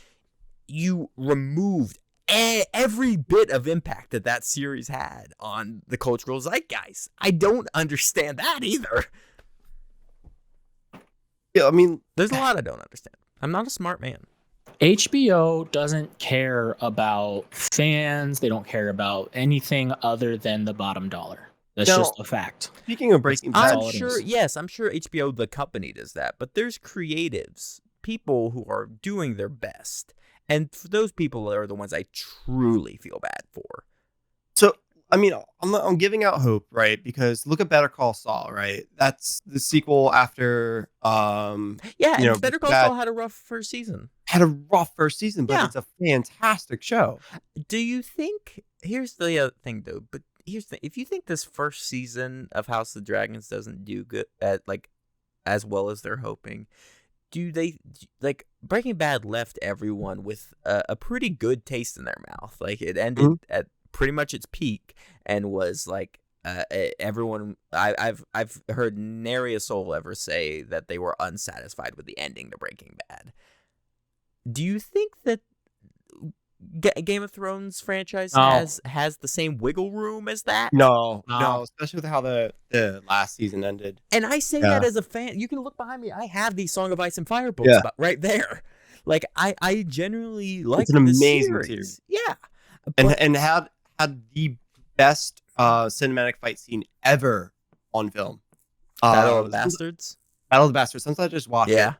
Speaker 2: you removed every bit of impact that series had on the cultural zeitgeist. I don't understand that either.
Speaker 1: Yeah, I mean,
Speaker 2: There's a lot I don't understand. I'm not a smart man.
Speaker 3: HBO doesn't care about fans. They don't care about anything other than the bottom dollar. That's just a fact.
Speaker 1: Speaking of Breaking Bad,
Speaker 2: I'm sure HBO, the company, does that, but there's creatives, people who are doing their best, and those people are the ones I truly feel bad for.
Speaker 1: So, I mean, I'm giving out hope, right? Because look at Better Call Saul, right? That's the sequel after.
Speaker 2: Better Call Saul had a rough first season.
Speaker 1: Had a rough first season, but it's a fantastic show.
Speaker 2: Do you think? Here's the other thing, though. But here's the if you think this first season of House of the Dragons doesn't do good at like as well as they're hoping, do they like Breaking Bad left everyone with a pretty good taste in their mouth? Like it ended at pretty much its peak and was like everyone. I've heard nary a soul ever say that they were unsatisfied with the ending to Breaking Bad. Do you think that Game of Thrones franchise has the same wiggle room as that?
Speaker 1: No, especially with how the last season ended.
Speaker 2: And I say that as a fan. You can look behind me. I have these Song of Ice and Fire books right there. Like I genuinely like.
Speaker 1: It's an amazing series.
Speaker 2: Yeah,
Speaker 1: and had the best cinematic fight scene ever on film.
Speaker 2: Battle of the Bastards.
Speaker 1: Battle of the Bastards. Sometimes I just watch it.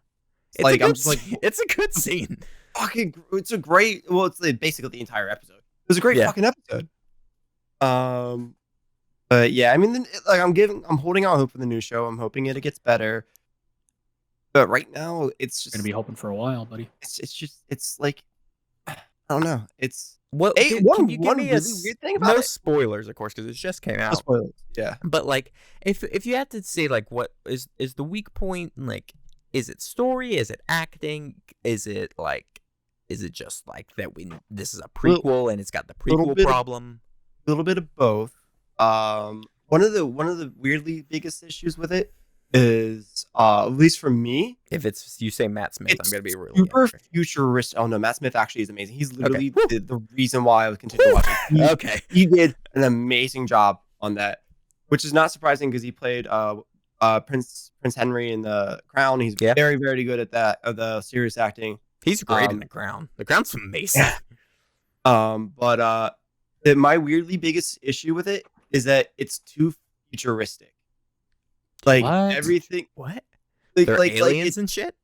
Speaker 2: It's
Speaker 1: like
Speaker 2: I'm just like it's a good scene.
Speaker 1: Fucking, it's a great. Well, it's basically the entire episode. It was a great fucking episode. But yeah, I mean, like I'm holding out hope for the new show. I'm hoping it gets better. But right now, it's just
Speaker 3: gonna be hoping for a while, buddy.
Speaker 1: It's like I don't know. It's
Speaker 2: what
Speaker 1: can you give me
Speaker 2: a
Speaker 1: really weird thing about it?
Speaker 2: Spoilers, of course, because it just came out.
Speaker 1: No spoilers, yeah.
Speaker 2: But like, if you had to say like, what is the weak point? Like, is it story? Is it acting? Is it just like that this is a prequel and it's got the prequel problem?
Speaker 1: A little bit of both. One of the weirdly biggest issues with it is, at least for me,
Speaker 2: if it's you say Matt Smith, I'm gonna be really
Speaker 1: super futuristic. Oh no, Matt Smith actually is amazing. He's literally the reason why I would continue watching. He did an amazing job on that, which is not surprising because he played Prince Henry in The Crown. He's very, very good at that, of the serious acting.
Speaker 2: He's great in The Crown. The Crown's amazing.
Speaker 1: But my weirdly biggest issue with it is that it's too futuristic. Like everything.
Speaker 2: What?
Speaker 1: Like,
Speaker 2: They're aliens and shit?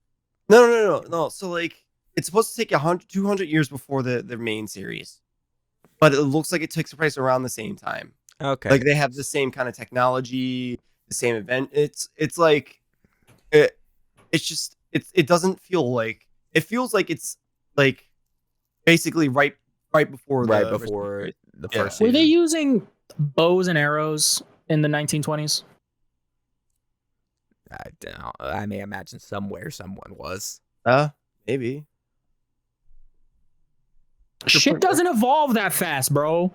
Speaker 1: No. So like it's supposed to take 200 years before the main series, but it looks like it takes place around the same time.
Speaker 2: Okay.
Speaker 1: Like they have the same kind of technology, the same event. It's like it doesn't feel like. It feels like it's like basically right before the first season.
Speaker 3: Were they using bows and arrows in the 1920s?
Speaker 2: I don't know. I may imagine somewhere someone was.
Speaker 1: Maybe.
Speaker 3: Shit doesn't evolve that fast, bro.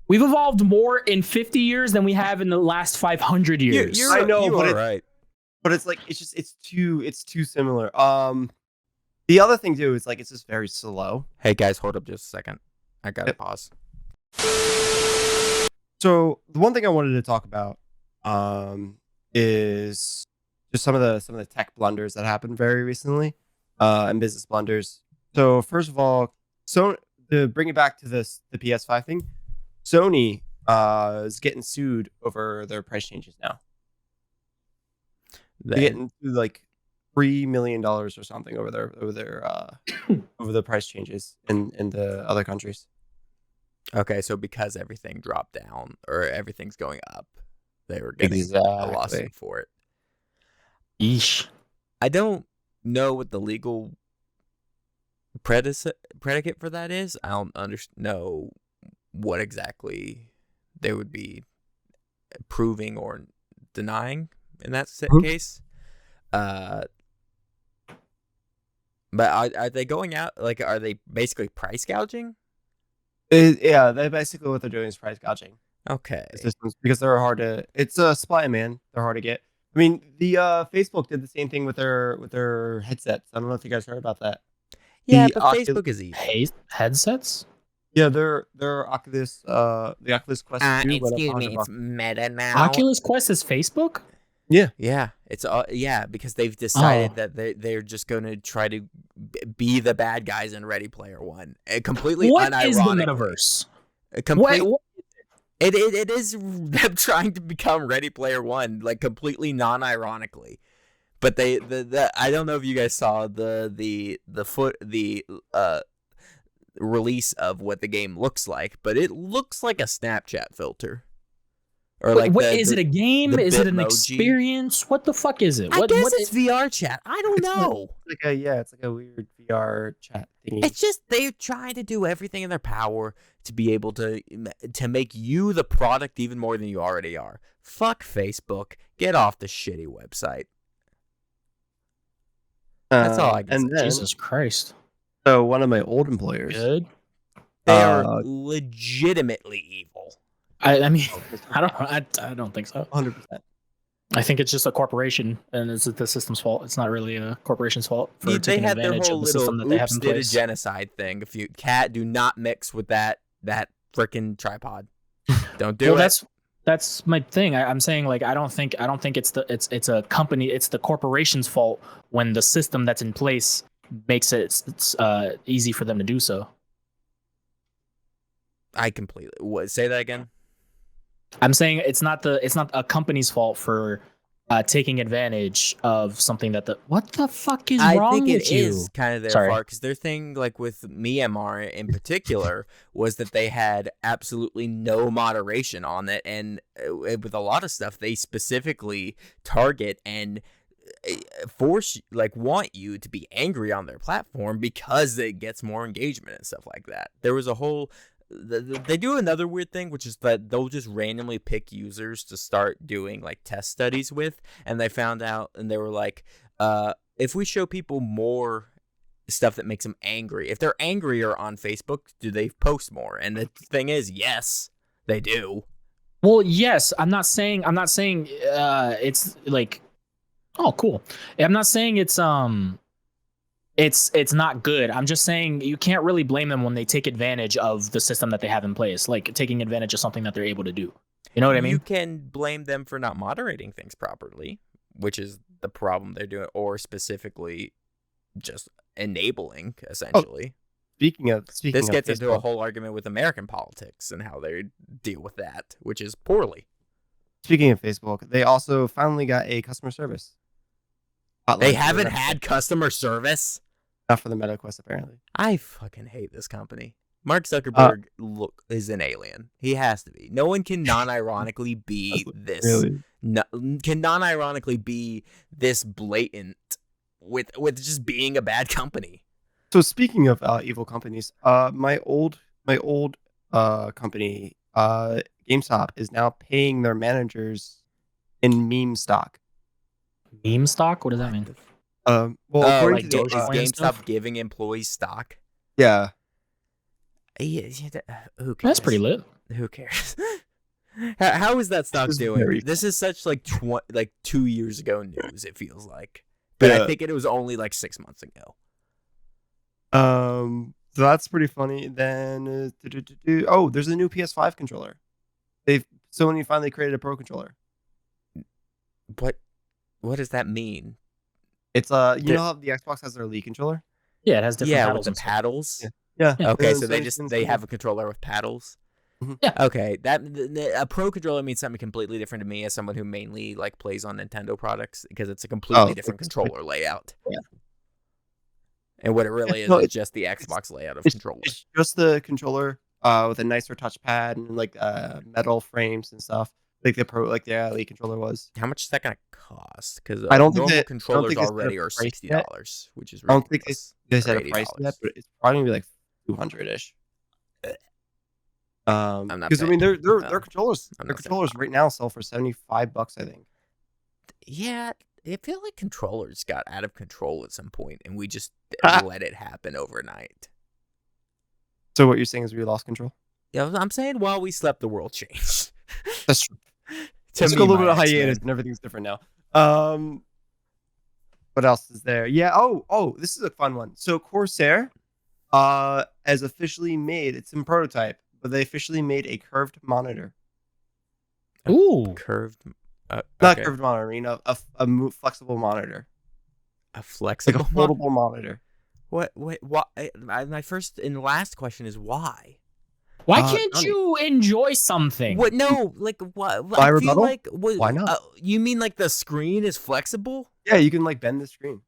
Speaker 3: We've evolved more in 50 years than we have in the last 500 years.
Speaker 1: I know,
Speaker 2: but
Speaker 1: right. But it's like it's too similar. The other thing too is like it's just very slow.
Speaker 2: Hey guys, hold up just a second. I gotta pause.
Speaker 1: So the one thing I wanted to talk about is just some of the tech blunders that happened very recently, and business blunders. So first of all, to bring it back to the PS5 thing, Sony is getting sued over their price changes now. They're getting like $3 million or something over the price changes in the other countries.
Speaker 2: Okay, so because everything dropped down or everything's going up, they were getting a lawsuit for it.
Speaker 3: Eesh.
Speaker 2: I don't know what the legal predicate for that is. I don't know what exactly they would be proving or denying in that case. But are they going out, like, are they basically price gouging?
Speaker 1: Yeah, they basically what they're doing is price gouging.
Speaker 2: Okay.
Speaker 1: Systems, because they're hard to. It's a supply and demand. They're hard to get. I mean, the Facebook did the same thing with their headsets. I don't know if you guys heard about that.
Speaker 2: Yeah, but Facebook is evil.
Speaker 3: Headsets?
Speaker 1: Yeah, they're Oculus. The Oculus Quest 2.
Speaker 2: Excuse me, it's Meta now.
Speaker 3: Oculus Quest is Facebook?
Speaker 2: Yeah, it's because they've decided that they're just going to try to be the bad guys in Ready Player One. Completely unironically.
Speaker 3: What is the metaverse?
Speaker 2: It is them trying to become Ready Player One, like completely non-ironically. But I don't know if you guys saw the release of what the game looks like, but it looks like a Snapchat filter. Or like
Speaker 3: is it a game? Is it an experience? What the fuck is it?
Speaker 2: I guess it's VR chat. I don't know.
Speaker 1: It's like a weird VR chat thingy.
Speaker 2: It's just they're trying to do everything in their power to be able to make you the product even more than you already are. Fuck Facebook. Get off the shitty website. That's all I can say.
Speaker 3: Jesus Christ.
Speaker 1: So one of my old employers.
Speaker 3: Good.
Speaker 2: They are legitimately evil.
Speaker 3: I mean, I don't think so.
Speaker 1: 100%.
Speaker 3: I think it's just a corporation, and it's the system's fault. It's not really a corporation's fault for taking advantage of the system that they have in place.
Speaker 2: Did a genocide thing. If you do not mix with that freaking tripod. Don't do it.
Speaker 3: That's my thing. I'm saying, like, I don't think it's a company. It's the corporation's fault when the system that's in place makes it easy for them to do so.
Speaker 2: I completely say that again.
Speaker 3: I'm saying it's not a company's fault for taking advantage of something that what the fuck is wrong with you? I think it is
Speaker 2: kind of their fault, because their thing, like with Myanmar in particular, was that they had absolutely no moderation on it, and with a lot of stuff, they specifically target and want you to be angry on their platform because it gets more engagement and stuff like that. There was a whole. They do another weird thing, which is that they'll just randomly pick users to start doing like test studies with, and they found out, and they were like, if we show people more stuff that makes them angry, if they're angrier on Facebook, do they post more? And the thing is, yes, they do.
Speaker 3: Well, yes, I'm not saying it's like, oh, cool. I'm not saying it's not good. I'm just saying you can't really blame them when they take advantage of the system that they have in place, like taking advantage of something that they're able to do. You know what I mean?
Speaker 2: You can blame them for not moderating things properly, which is the problem they're doing, or specifically just enabling, essentially.
Speaker 1: Speaking of
Speaker 2: this gets into a whole argument with American politics and how they deal with that, which is poorly.
Speaker 1: Speaking of Facebook, they also finally got a customer service.
Speaker 2: They haven't had customer service?
Speaker 1: Not for the Meta Quest, apparently.
Speaker 2: I fucking hate this company. Mark Zuckerberg is an alien. He has to be. No one can non-ironically be this. Really? Can non-ironically be this blatant with just being a bad company.
Speaker 1: So speaking of evil companies, my old company, GameStop, is now paying their managers in meme stock.
Speaker 3: Meme stock? What does that mean?
Speaker 1: According
Speaker 2: to GameStop giving employees stock?
Speaker 1: Yeah.
Speaker 2: Who cares?
Speaker 3: That's pretty lit.
Speaker 2: Who cares? How is that stock doing? This is such like 2 years ago news, it feels like. But yeah. I think it was only like 6 months ago.
Speaker 1: So that's pretty funny. Then, oh, there's a new PS5 controller. Sony finally created a Pro controller.
Speaker 2: What does that mean?
Speaker 1: It's you know how the Xbox has their Elite controller?
Speaker 3: Yeah, it has different
Speaker 2: Yeah,
Speaker 3: paddles
Speaker 2: with the
Speaker 3: and stuff.
Speaker 2: paddles.
Speaker 1: Yeah.
Speaker 2: Okay,
Speaker 1: And
Speaker 2: so
Speaker 1: Sony's
Speaker 2: they have a controller with paddles.
Speaker 1: Mhm.
Speaker 3: Yeah.
Speaker 2: Okay, a Pro controller means something completely different to me as someone who mainly like plays on Nintendo products because it's a completely different controller layout.
Speaker 1: Yeah.
Speaker 2: And what it really
Speaker 1: No,
Speaker 2: is just the Xbox layout of controller.
Speaker 1: It's just the controller with a nicer touchpad and like metal frames and stuff, like the Elite controller was.
Speaker 2: How much is that gonna cost? Because
Speaker 1: I don't think
Speaker 2: normal
Speaker 1: that-
Speaker 2: controllers
Speaker 1: I don't think they set a
Speaker 2: already are
Speaker 1: price
Speaker 2: $60, which is
Speaker 1: I don't think
Speaker 2: ridiculous.
Speaker 1: they
Speaker 2: Or
Speaker 1: set a price
Speaker 2: $80.
Speaker 1: yet, but it's probably gonna be like 200-ish.
Speaker 2: I'm not
Speaker 1: Because I mean their
Speaker 2: no,
Speaker 1: controllers
Speaker 2: I'm
Speaker 1: their
Speaker 2: not saying
Speaker 1: controllers right now sell for $75, I think.
Speaker 2: Yeah, I feel like controllers got out of control at some point, and we just let it happen overnight.
Speaker 1: So what you're saying is we lost control?
Speaker 2: Yeah, I'm saying while we slept, the world changed.
Speaker 1: That's true.
Speaker 2: To
Speaker 1: Let's
Speaker 2: me,
Speaker 1: go a little bit
Speaker 2: my
Speaker 1: of hiatus
Speaker 2: X-Men.
Speaker 1: and everything's different now. What else is there? Yeah. Oh, this is a fun one. So Corsair, has officially made. It's in prototype, but they officially made a curved monitor.
Speaker 3: Ooh.
Speaker 2: Curved.
Speaker 1: Not
Speaker 2: Okay.
Speaker 1: curved monitor. You know, a flexible monitor,
Speaker 2: A
Speaker 1: like
Speaker 2: flexible
Speaker 1: a foldable monitor.
Speaker 2: What? Why? My first and last question is why?
Speaker 3: Why can't
Speaker 1: Johnny.
Speaker 3: you enjoy something?
Speaker 2: What? No, like what?
Speaker 1: My
Speaker 2: I feel
Speaker 1: rebuttal?
Speaker 2: like what?
Speaker 1: Why not?
Speaker 2: You mean like the screen is flexible?
Speaker 1: Yeah, you can like bend the screen.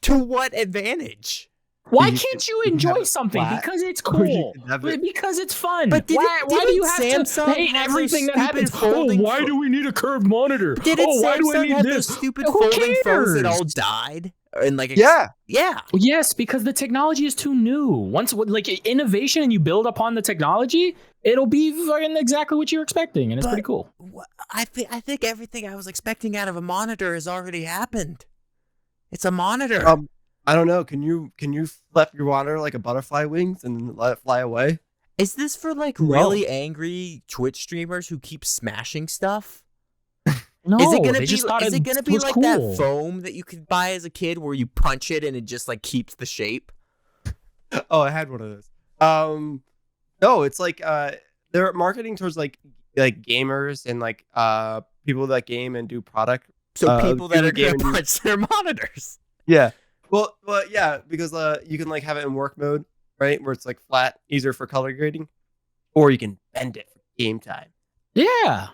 Speaker 2: To what advantage?
Speaker 3: Why
Speaker 1: You
Speaker 3: can't
Speaker 1: can-
Speaker 3: you
Speaker 1: you can have
Speaker 3: enjoy
Speaker 1: it
Speaker 3: something?
Speaker 1: flat,
Speaker 3: Because it's
Speaker 1: or you
Speaker 3: cool.
Speaker 1: can have it-
Speaker 3: Because it's fun.
Speaker 2: But
Speaker 3: why do you
Speaker 2: didn't
Speaker 3: have
Speaker 2: Samsung
Speaker 3: to hate
Speaker 2: have those
Speaker 3: everything that
Speaker 2: stupid
Speaker 3: happens?
Speaker 2: folding
Speaker 3: why
Speaker 2: pho-
Speaker 3: do we need a curved monitor?
Speaker 2: Didn't
Speaker 3: why do I
Speaker 2: Samsung
Speaker 3: need
Speaker 2: have
Speaker 3: this?
Speaker 2: those stupid
Speaker 3: Who
Speaker 2: folding phones that all
Speaker 3: cares?
Speaker 2: died? And like
Speaker 1: Yeah.
Speaker 2: yeah.
Speaker 3: Yes, because the technology is too new. Once like innovation and you build upon the technology, it'll be fucking exactly what you're expecting, and it's pretty cool.
Speaker 2: I think everything I was expecting out of a monitor has already happened. It's a monitor.
Speaker 1: I don't know. Can you flap your monitor like a butterfly wings and let it fly away?
Speaker 2: Is this for like
Speaker 1: No.
Speaker 2: really angry Twitch streamers who keep smashing stuff?
Speaker 3: No,
Speaker 2: Is it gonna
Speaker 3: they
Speaker 2: be?
Speaker 3: just thought
Speaker 2: Is it gonna be
Speaker 3: was
Speaker 2: like
Speaker 3: cool.
Speaker 2: that foam that you could buy as a kid, where you punch it and it just like keeps the shape?
Speaker 1: Oh, I had one of those. No, it's like they're marketing towards like gamers and like people that game and do product.
Speaker 2: So people that are
Speaker 1: game
Speaker 2: gonna
Speaker 1: and do-
Speaker 2: punch their monitors.
Speaker 1: Yeah. Well, yeah, because you can like have it in work mode, right, where it's like flat, easier for color grading, or you can bend it for game time.
Speaker 3: Yeah.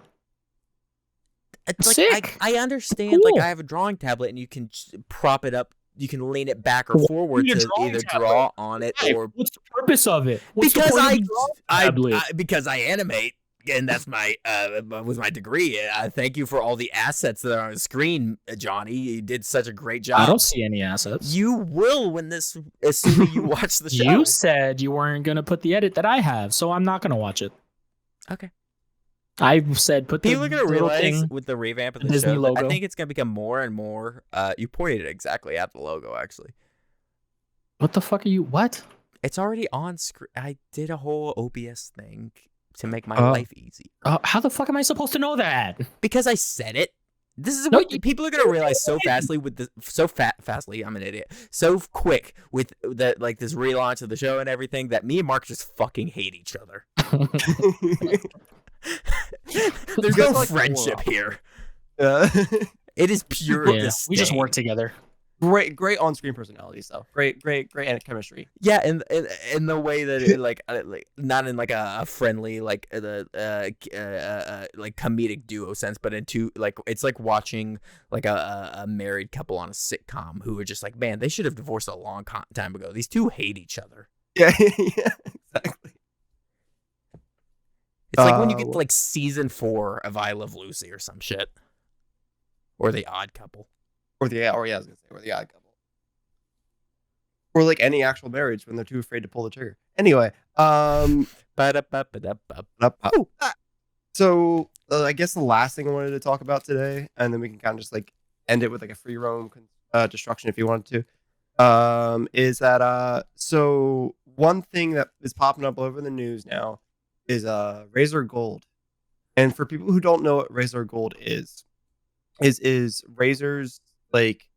Speaker 2: It's like
Speaker 3: Sick.
Speaker 2: I understand. Like
Speaker 3: Cool.
Speaker 2: I have a drawing tablet and you can prop it up. You can lean it back or
Speaker 3: Why
Speaker 2: forward
Speaker 3: do you need a
Speaker 2: to
Speaker 3: drawing
Speaker 2: either
Speaker 3: tablet?
Speaker 2: draw on it
Speaker 3: Hey,
Speaker 2: or
Speaker 3: what's the purpose of it? What's
Speaker 2: because
Speaker 3: the point of the drawing tablet?
Speaker 2: because I animate and that's my was my degree. Thank you for all the assets that are on the screen, Johnny. You did such a great job.
Speaker 3: I don't see any assets.
Speaker 2: You will when as soon as you watch the show.
Speaker 3: You said you weren't gonna put the edit that I have, so I'm not gonna watch it.
Speaker 2: Okay.
Speaker 3: I said put
Speaker 2: People
Speaker 3: the
Speaker 2: are gonna
Speaker 3: little
Speaker 2: realize
Speaker 3: thing.
Speaker 2: with the revamp of the
Speaker 3: Disney
Speaker 2: show, that I
Speaker 3: logo.
Speaker 2: think it's gonna become more and more. You pointed it exactly at the logo. Actually,
Speaker 3: What the fuck are you? What?
Speaker 2: it's already on screen. I did a whole OBS thing to make my
Speaker 1: Oh.
Speaker 2: life easy
Speaker 3: How the fuck am I supposed to know that?
Speaker 2: because I said it. This is
Speaker 3: No,
Speaker 2: what people are gonna realize so fastly with the fastly. I'm an idiot. So quick with the like this relaunch of the show and everything that me and Mark just fucking hate each other. There's
Speaker 1: You guys
Speaker 2: no
Speaker 1: like
Speaker 2: friendship
Speaker 1: Aura.
Speaker 2: here.
Speaker 1: Yeah.
Speaker 2: It is pure.
Speaker 3: Yeah, we just
Speaker 2: disdain.
Speaker 3: work together.
Speaker 1: great on-screen personalities though. Great chemistry.
Speaker 2: Yeah, and in the way that it, like not in like a friendly like like comedic duo sense, but into like it's like watching like a married couple on a sitcom who are just like, man, they should have divorced a long time ago. These two hate each other.
Speaker 1: Yeah, yeah, exactly.
Speaker 2: It's like when you get to, like season 4 of I Love Lucy or some shit, or The Odd Couple.
Speaker 1: I was gonna say, or the odd couple, or like any actual marriage when they're too afraid to pull the trigger. Anyway,
Speaker 2: Ba-da-ba-ba-da-ba.
Speaker 1: so I guess the last thing I wanted to talk about today, and then we can kind of just like end it with like a free roam destruction if you wanted to, is that so one thing that is popping up all over the news now is Razer Gold, and for people who don't know what Razer Gold is Razer's like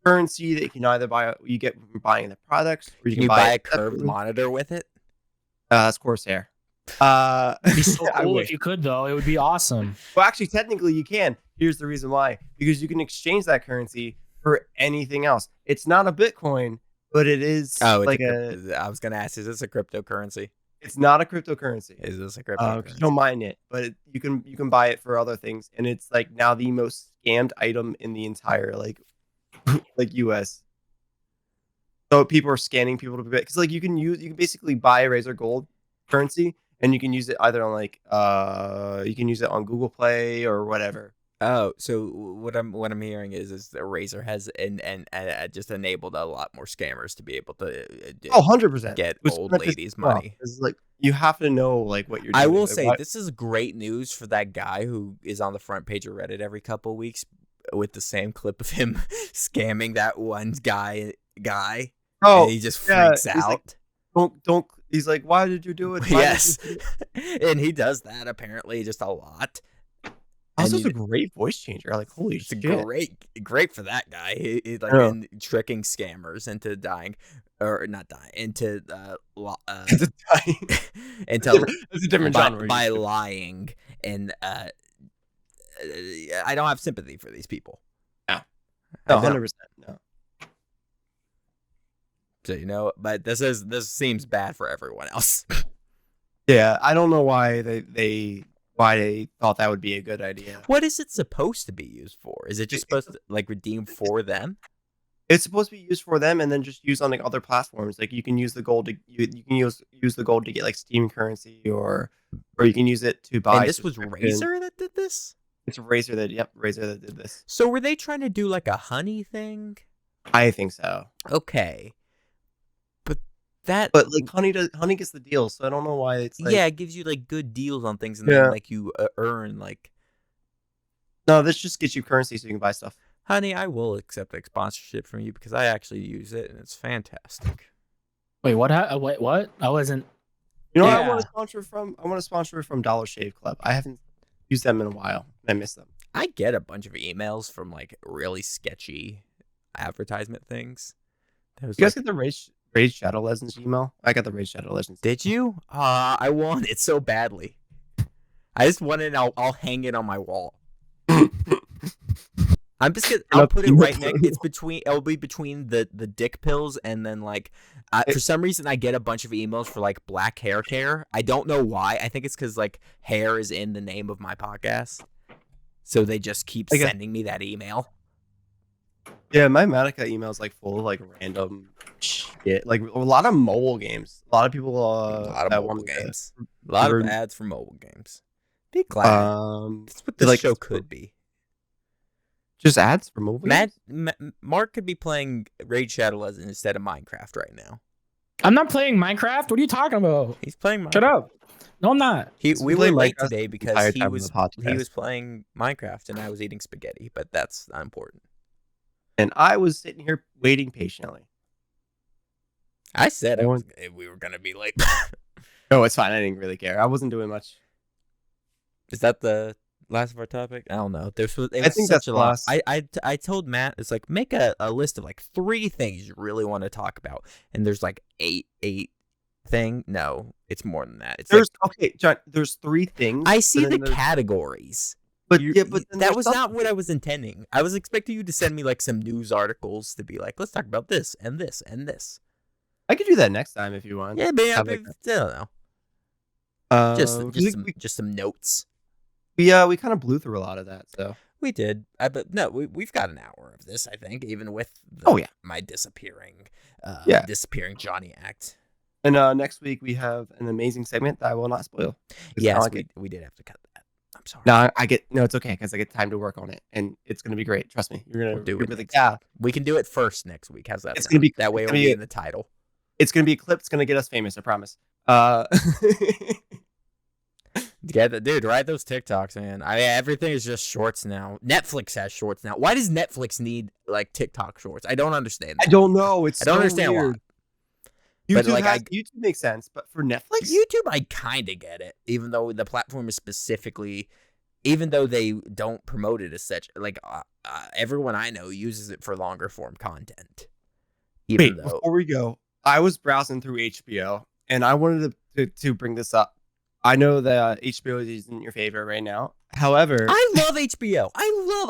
Speaker 1: currency that you can either you get from buying the products, or you
Speaker 2: Can
Speaker 1: can
Speaker 2: you
Speaker 1: buy
Speaker 2: buy a
Speaker 1: it
Speaker 2: curved
Speaker 1: separately.
Speaker 2: monitor with it?
Speaker 1: That's Corsair.
Speaker 3: It'd be so
Speaker 1: I
Speaker 3: cool
Speaker 1: wish.
Speaker 3: if you could, though. It would be awesome.
Speaker 1: Well, actually, technically, you can. Here's the reason why: because you can exchange that currency for anything else. It's not a Bitcoin, but it is
Speaker 2: Oh, it's
Speaker 1: like
Speaker 2: I was gonna ask, is this a cryptocurrency?
Speaker 1: It's not a cryptocurrency.
Speaker 2: Is this a
Speaker 1: 'Cause
Speaker 2: cryptocurrency?
Speaker 1: you don't mine it, but you can buy it for other things, and it's like now the most scammed item in the entire like US. So people are scanning people to because like you can basically buy Razer Gold currency, and you can use it either on like you can use it on Google Play or whatever.
Speaker 2: Oh, so what I'm hearing is the Razer has and just enabled a lot more scammers to be able to
Speaker 1: Oh, 100%.
Speaker 2: get
Speaker 1: Which
Speaker 2: old
Speaker 1: kinda pisses
Speaker 2: ladies'
Speaker 1: me off,
Speaker 2: money.
Speaker 1: 'cause, like you have to know like what you're doing.
Speaker 2: I will
Speaker 1: Like,
Speaker 2: say
Speaker 1: why-
Speaker 2: this is great news for that guy who is on the front page of Reddit every couple of weeks with the same clip of him scamming that one guy,
Speaker 1: Oh,
Speaker 2: and he just
Speaker 1: yeah,
Speaker 2: freaks
Speaker 1: he's like,
Speaker 2: out.
Speaker 1: don't. He's like, why did you do it? Why did
Speaker 2: Yes,
Speaker 1: you do it?"
Speaker 2: and he does that apparently just a lot.
Speaker 1: Also,
Speaker 2: And
Speaker 1: it's a great voice changer. Like, holy
Speaker 2: It's
Speaker 1: shit!
Speaker 2: great for that guy. He like
Speaker 1: Yeah.
Speaker 2: in tricking scammers into dying, or not dying, into
Speaker 1: It's a dying-
Speaker 2: into
Speaker 1: it's a different
Speaker 2: by,
Speaker 1: genre.
Speaker 2: by lying, and I don't have sympathy for these people.
Speaker 1: No,
Speaker 2: I don't.
Speaker 1: 100%. No.
Speaker 2: So but this seems bad for everyone else.
Speaker 1: Yeah, I don't know why they thought that would be a good idea.
Speaker 2: What is it supposed to be used for? Is it just supposed to like redeem for them?
Speaker 1: It's supposed to be used for them, and then just used on like other platforms. Like you can use the gold to you can use the gold to get like Steam currency, or you can use it to buy.
Speaker 2: And this was
Speaker 1: subscriptions.
Speaker 2: Razer that did this?
Speaker 1: It's Razer that did this.
Speaker 2: So were they trying to do like a honey thing?
Speaker 1: I think so.
Speaker 2: Okay. But
Speaker 1: like honey gets the deal, so I don't know why it's like,
Speaker 2: yeah, it gives you like good deals on things, and
Speaker 1: Yeah.
Speaker 2: then like you earn like,
Speaker 1: No, this just gets you currency so you can buy stuff.
Speaker 2: honey, I will accept like sponsorship from you because I actually use it and it's fantastic.
Speaker 3: Wait, what? Wait, what? I wasn't.
Speaker 1: You know what I
Speaker 3: Yeah.
Speaker 1: want to sponsor from? I want to sponsor from Dollar Shave Club. I haven't used them in a while. I miss them.
Speaker 2: I get a bunch of emails from like really sketchy advertisement things. That was
Speaker 1: You guys
Speaker 2: like,
Speaker 1: get the Raid Shadow Legends email? I got the Raid Shadow Legends.
Speaker 2: did you? I want it so badly. I just want it. I'll hang it on my wall. I'm just gonna. I'll put it right next. It'll be between the dick pills, and then like, for some reason I get a bunch of emails for like black hair care. I don't know why. I think it's because like hair is in the name of my podcast, so they just keep
Speaker 1: I guess-
Speaker 2: sending me that email.
Speaker 1: Yeah, my Matica email is like full of like random shit. Like a lot of mobile games. A lot of people.
Speaker 2: A lot of
Speaker 1: that
Speaker 2: mobile
Speaker 1: want to-
Speaker 2: games. A lot of
Speaker 1: for-
Speaker 2: ads for mobile games. Be glad. That's what this
Speaker 1: like-
Speaker 2: show could be.
Speaker 1: Just ads for mobile games.
Speaker 2: Mark could be playing Raid Shadow Legends instead of Minecraft right now.
Speaker 3: I'm not playing Minecraft. What are you talking about?
Speaker 2: He's playing Minecraft.
Speaker 3: Shut up. No, I'm not.
Speaker 1: He's
Speaker 2: We
Speaker 1: playing
Speaker 2: were late
Speaker 1: Minecraft
Speaker 2: today
Speaker 1: the entire
Speaker 2: because he
Speaker 1: time of
Speaker 2: was
Speaker 1: the podcast.
Speaker 2: playing Minecraft and I was eating spaghetti, but that's not important.
Speaker 1: And I was sitting here waiting patiently.
Speaker 2: I said
Speaker 1: No
Speaker 2: we were gonna be late.
Speaker 1: Oh, it's fine. I didn't really care. I wasn't doing much.
Speaker 2: Is that the last of our topic? I don't know. It was
Speaker 1: I think
Speaker 2: such
Speaker 1: that's
Speaker 2: a
Speaker 1: the
Speaker 2: lot.
Speaker 1: last.
Speaker 2: I told Matt, it's like make a list of like 3 things you really want to talk about, and there's like eight thing. No, it's more than that. It's
Speaker 1: There's
Speaker 2: like,
Speaker 1: okay, John. There's 3 things.
Speaker 2: I
Speaker 1: but
Speaker 2: see
Speaker 1: then
Speaker 2: the
Speaker 1: there's-
Speaker 2: categories.
Speaker 1: But
Speaker 2: You-
Speaker 1: yeah, but then
Speaker 2: that
Speaker 1: there's
Speaker 2: was
Speaker 1: stuff-
Speaker 2: not what I was intending. I was expecting you to send me like some news articles to be like, let's talk about this and this and this.
Speaker 1: I could do that next time if you want.
Speaker 2: Yeah, but
Speaker 1: Have
Speaker 2: I
Speaker 1: like
Speaker 2: don't know. Just some notes.
Speaker 1: we kind of blew through a lot of that. So
Speaker 2: We did. But no, we've got an hour of this, I think, even with
Speaker 1: Oh, yeah.
Speaker 2: my disappearing Johnny act.
Speaker 1: and next week we have an amazing segment that I will not spoil. 'Cause I
Speaker 2: Yes,
Speaker 1: like it.
Speaker 2: we did have to cut that. I'm sorry.
Speaker 1: No, it's okay because I get time to work on it, and it's gonna be great. Trust me, you're gonna
Speaker 2: We'll do
Speaker 1: you're
Speaker 2: it
Speaker 1: gonna be like,
Speaker 2: next
Speaker 1: yeah.
Speaker 2: We can do it first next week. How's that
Speaker 1: It's
Speaker 2: sound?
Speaker 1: gonna be-
Speaker 2: that way
Speaker 1: it's
Speaker 2: it'll
Speaker 1: gonna
Speaker 2: be
Speaker 1: be-
Speaker 2: in the title.
Speaker 1: It's gonna be a clip. It's gonna get us famous. I promise.
Speaker 2: Yeah, dude, write those TikToks, man. Everything is just shorts now. Netflix has shorts now. Why does Netflix need like TikTok shorts? I don't understand.
Speaker 1: I
Speaker 2: That.
Speaker 1: don't know. It's
Speaker 2: I don't
Speaker 1: so
Speaker 2: understand
Speaker 1: weird.
Speaker 2: why. But,
Speaker 1: YouTube
Speaker 2: like,
Speaker 1: YouTube makes sense, but for Netflix,
Speaker 2: YouTube, I kind of get it, even though the platform is specifically even though they don't promote it as such, like everyone I know uses it for longer form content.
Speaker 1: Wait, before we go, I was browsing through HBO and I wanted to bring this up. I know that HBO isn't your favorite right now. However,
Speaker 2: I love HBO.